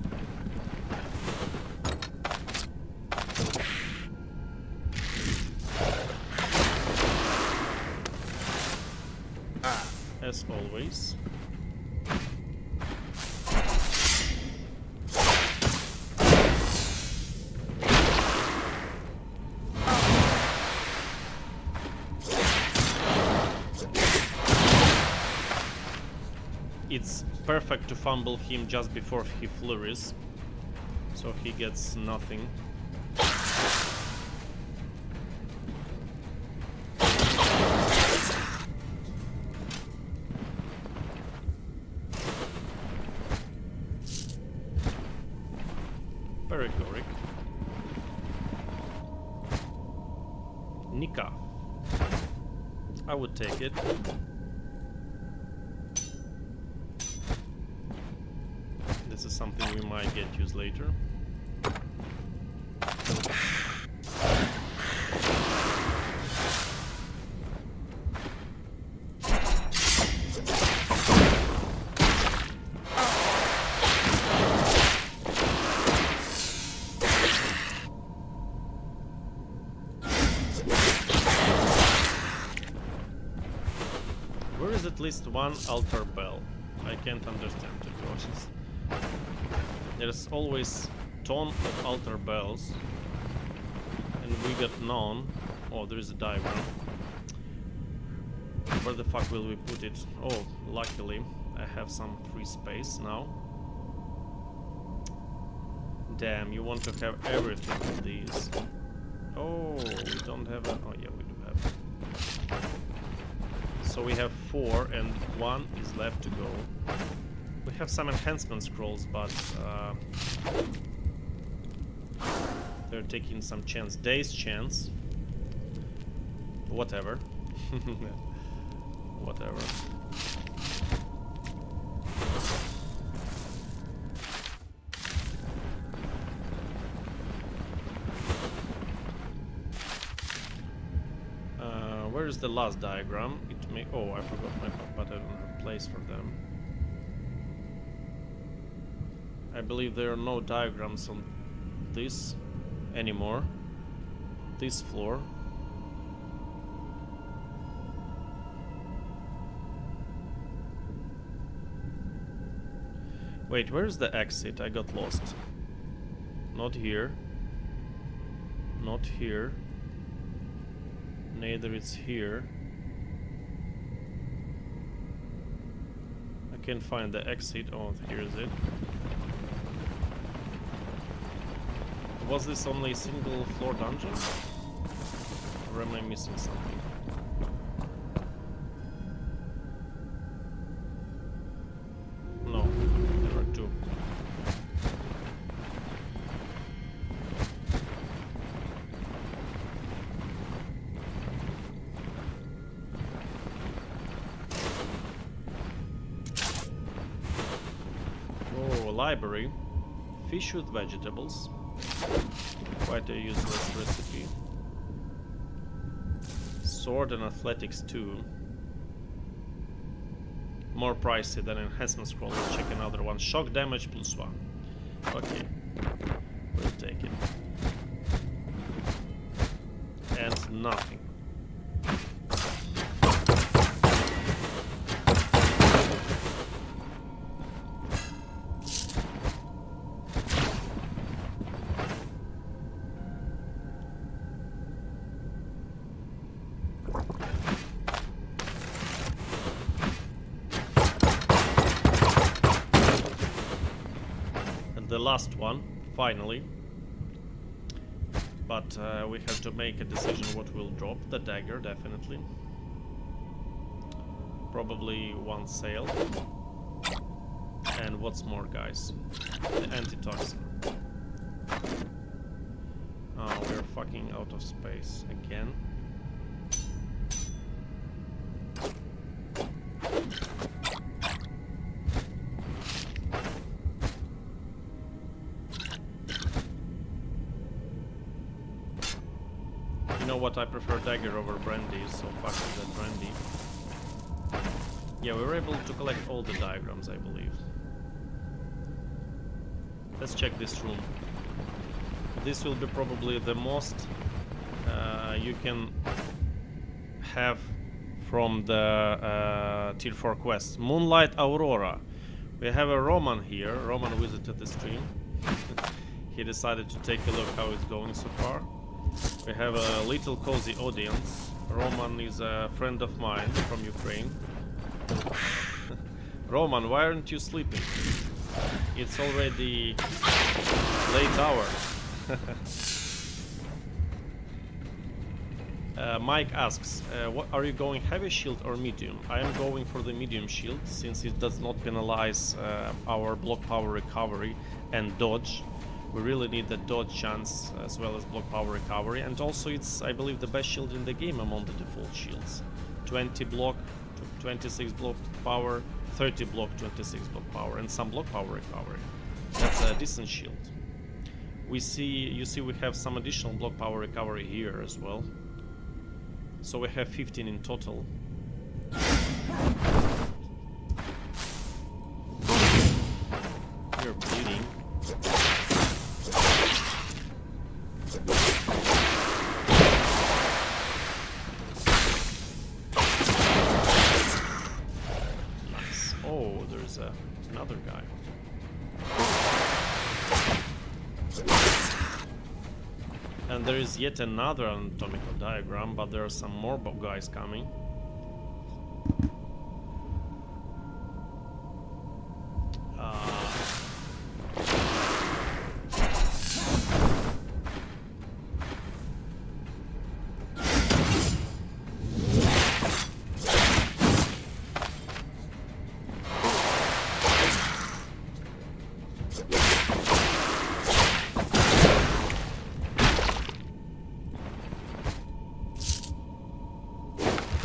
S1: As always. It's perfect to fumble him just before he flurries, so he gets nothing. Perigoric. Nika. I would take it. This is something we might get used later. Where is at least one altar bell? I can't understand, to be honest. There's always ton of altar bells, and we got none. Oh, there is a diagram. Where the fuck will we put it? Oh, luckily I have some free space now. Damn, you want to have everything with these. Oh, we don't have a... Oh yeah, we do have. So we have 4 and 1 is left to go. We have some enhancement scrolls, but they're taking some chance. Day's chance. Whatever. Whatever. Where is the last diagram? It may... Oh, I forgot my... But I don't have place for them. I believe there are no diagrams on this anymore. This floor. Wait, where's the exit? I got lost. Not here. Not here. Neither it's here. I can't find the exit. Oh, here is it. Was this only a single floor dungeon? Or am I missing something? No, there are two. Oh, library. Fish with vegetables. Quite a useless recipe. Sword and athletics too. More pricey than enhancement scroll. Let's check another one. Shock damage +1. Okay, we'll take it. And nothing. The last one, finally. But we have to make a decision what we'll drop. The dagger, definitely. Probably one sail. And what's more, guys? The antitoxin. Oh, we're fucking out of space again. You know what, I prefer dagger over brandy, so fuck that brandy. Yeah, we were able to collect all the diagrams, I believe. Let's check this room. This will be probably the most you can have from the Tier 4 quest. Moonlight Aurora. We have a Roman here. Roman visited the stream. He decided to take a look how it's going so far. We have a little cozy audience. Roman is a friend of mine from Ukraine. Roman, why aren't you sleeping? It's already late hour. Mike asks, what are you going, heavy shield or medium? I am going for the medium shield since it does not penalize our block power recovery and dodge. We really need the dodge chance as well as block power recovery, and also it's, I believe, the best shield in the game among the default shields. 20 block, 26 block power, 30 block, 26 block power, and some block power recovery. That's a decent shield. You see we have some additional block power recovery here as well. So we have 15 in total. You're bleeding. Nice. Oh, there's another guy. And there is yet another anatomical diagram, but there are some more guys coming.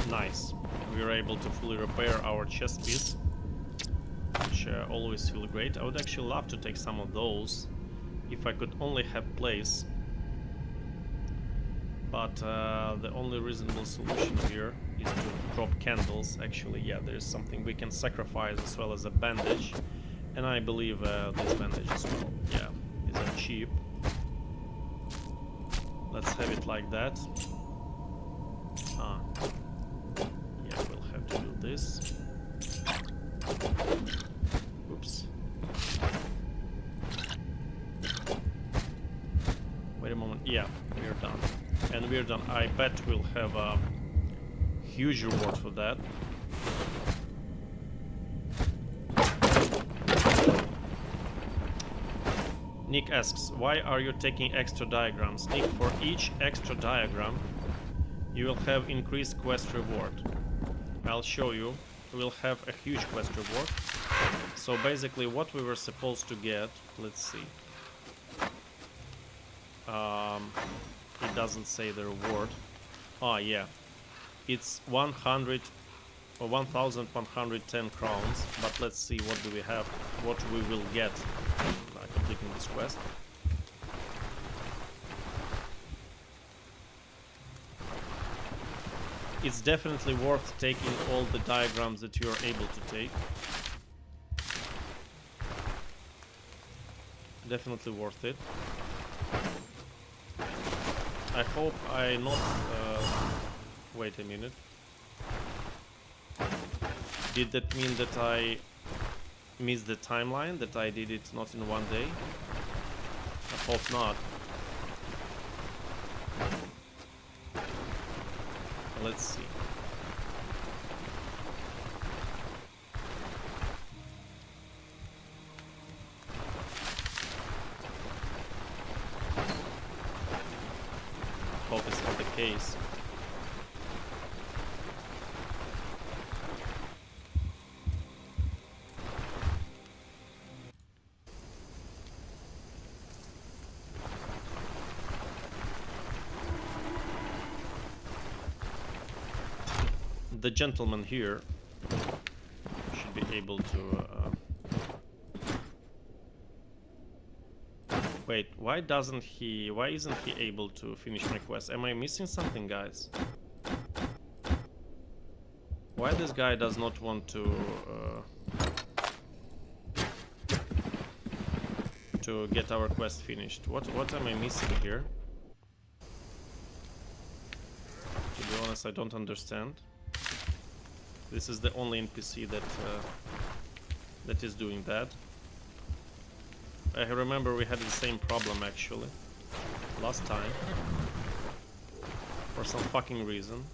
S1: Nice. We were able to fully repair our chest piece, which always feel great. I would actually love to take some of those if I could only have place. But the only reasonable solution here is to drop candles. Actually, yeah, there is something we can sacrifice as well as a bandage. And I believe this bandage as well. Yeah, these are cheap. Let's have it like that. Yeah, we'll have to do this. Oops. Wait a moment. Yeah, we're done. And we're done. I bet we'll have a huge reward for that. Nick asks, why are you taking extra diagrams? Nick, for each extra diagram you will have increased quest reward. I'll show you. We'll have a huge quest reward. So basically what we were supposed to get, let's see. It doesn't say the reward. Ah, yeah. It's 100 or 1110 crowns, but let's see what do we have, what we will get by completing this quest. It's definitely worth taking all the diagrams that you are able to take. Definitely worth it. I hope I not... wait a minute. Did that mean that I missed the timeline? That I did it not in one day? I hope not. Let's see. Hope it's not the case. The gentleman here should be able to... Wait, why isn't he able to finish my quest? Am I missing something, guys? Why this guy does not want to get our quest finished? What am I missing here? To be honest, I don't understand. This is the only NPC that is doing that. I remember we had the same problem actually last time for some fucking reason.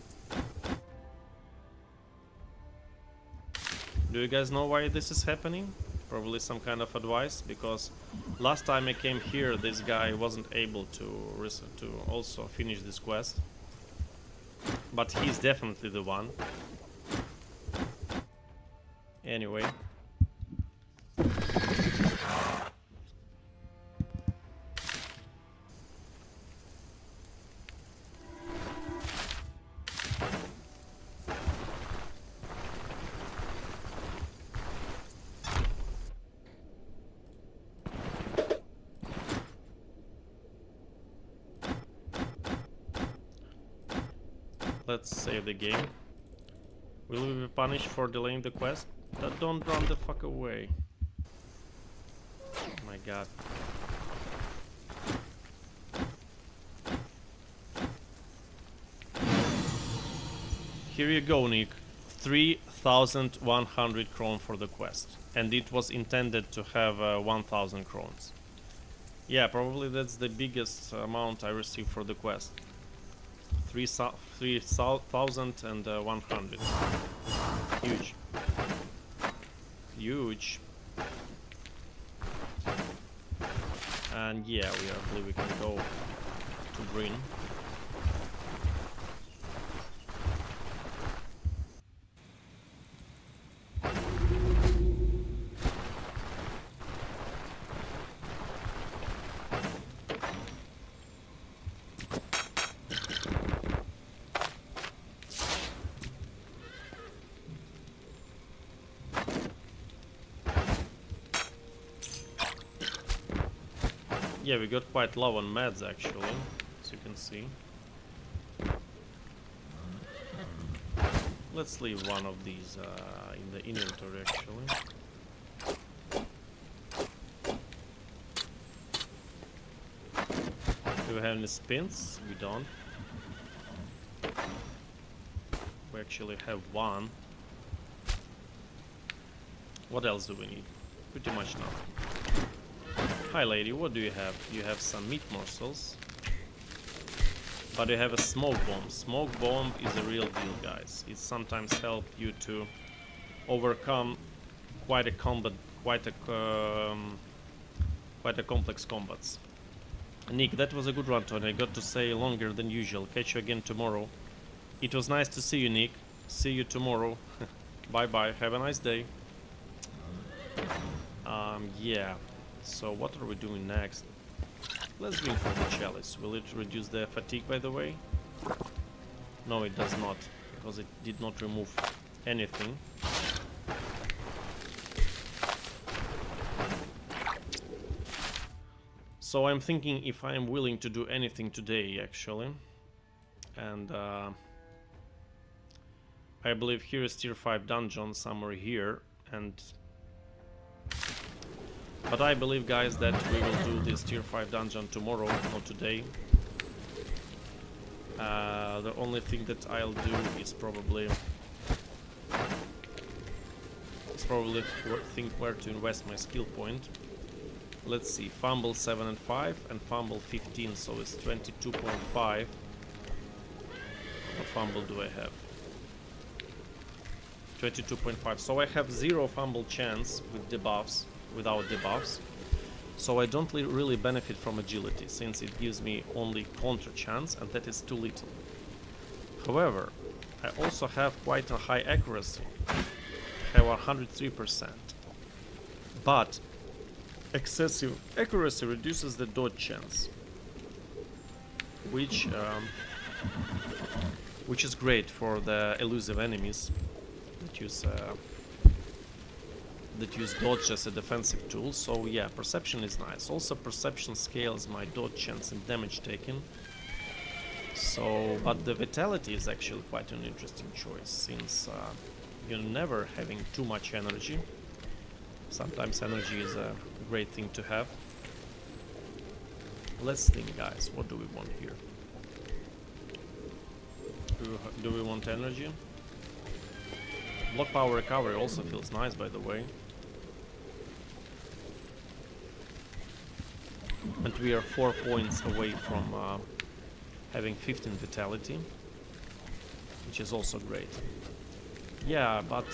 S1: Do you guys know why this is happening? Probably some kind of advice, because last time I came here this guy wasn't able to also finish this quest, but he's definitely the one. Anyway. Let's save the game. Will we be punished for delaying the quest? Don't run the fuck away. Oh my god. Here you go, Nick. 3,100 kron for the quest. And it was intended to have 1,000 crowns. Yeah, probably that's the biggest amount I received for the quest. 3,100. Huge. Huge. And yeah, I believe we can go to Bryn. Yeah, we got quite low on meds actually, as you can see. Let's leave one of these in the inventory actually. Do we have any spins? We don't. We actually have one. What else do we need? Pretty much nothing. Hi lady, what do you have? You have some meat morsels. But you have a smoke bomb. Smoke bomb is a real deal, guys. It sometimes helps you to overcome quite a complex combats. Nick, that was a good run, Tony. I got to say longer than usual. Catch you again tomorrow. It was nice to see you, Nick. See you tomorrow. Bye bye. Have a nice day. Yeah. So what are we doing next? Let's drink from the chalice. Will it reduce the fatigue, by the way? No, it does not, because it did not remove anything. So I'm thinking if I am willing to do anything today, actually. And I believe here is tier 5 dungeon somewhere here. But I believe, guys, that we will do this tier 5 dungeon tomorrow, not today. The only thing that I'll do is probably think where to invest my skill point. Let's see, fumble 7 and 5 and fumble 15, so it's 22.5. What fumble do I have? 22.5. So I have 0 fumble chance with debuffs, without debuffs. So I don't really benefit from agility, since it gives me only counter chance, and that is too little. However, I also have quite a high accuracy. I have 103%. But excessive accuracy reduces the dodge chance, which is great for the elusive enemies that use dodge as a defensive tool. So yeah, perception is nice. Also perception scales my dodge chance and damage taken. So, but the vitality is actually quite an interesting choice, since you're never having too much energy. Sometimes energy is a great thing to have. Let's think, guys, what do we want here? Do we want energy? Block power recovery also feels nice, by the way. And we are 4 points away from having 15 vitality, which is also great. Yeah, but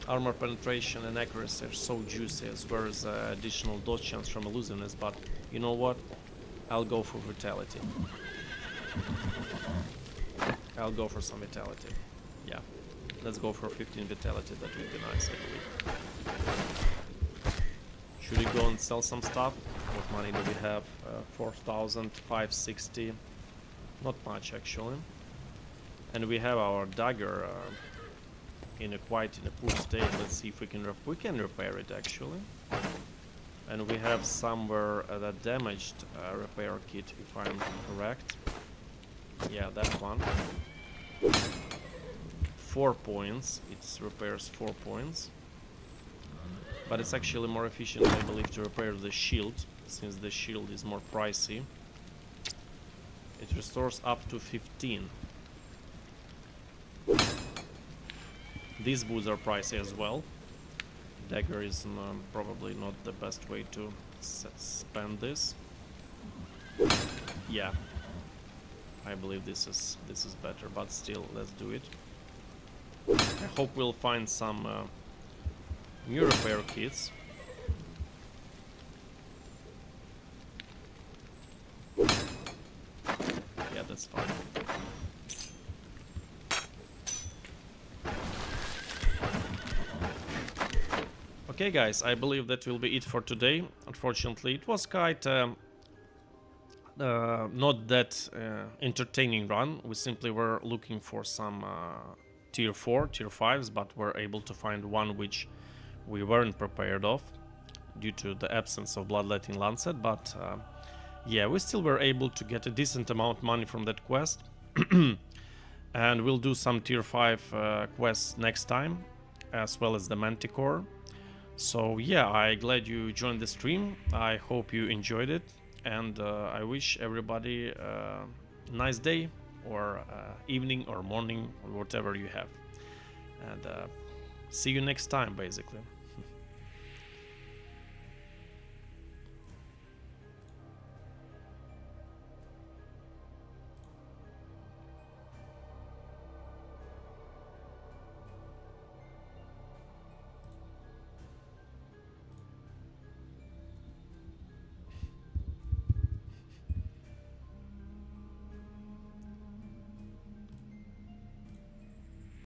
S1: armor penetration and accuracy are so juicy, as well as additional dodge chance from elusiveness, but you know what? I'll go for vitality. I'll go for some vitality. Yeah, let's go for 15 vitality, that would be nice, I believe. Should we go and sell some stuff? What money do we have? 4,560. Not much, actually. And we have our dagger in a poor state. Let's see if we can repair it, actually. And we have somewhere that damaged repair kit, if I'm correct. Yeah, that one. 4 points. It repairs 4 points. But it's actually more efficient, I believe, to repair the shield, since the shield is more pricey. It restores up to 15. These boots are pricey as well. Dagger is probably not the best way to spend this. Yeah, I believe this is better, but still, let's do it. I hope we'll find some new repair kits. Yeah, that's fine. Okay, guys, I believe that will be it for today. Unfortunately, it was quite not that entertaining run. We simply were looking for some tier 4, tier 5s, but were able to find one which we weren't prepared of due to the absence of Bloodletting Lancet, but yeah, we still were able to get a decent amount of money from that quest. And we'll do some tier 5 quests next time, as well as the Manticore. So yeah, I'm glad you joined the stream. I hope you enjoyed it, and I wish everybody a nice day, or evening, or morning, or whatever you have. And see you next time, basically.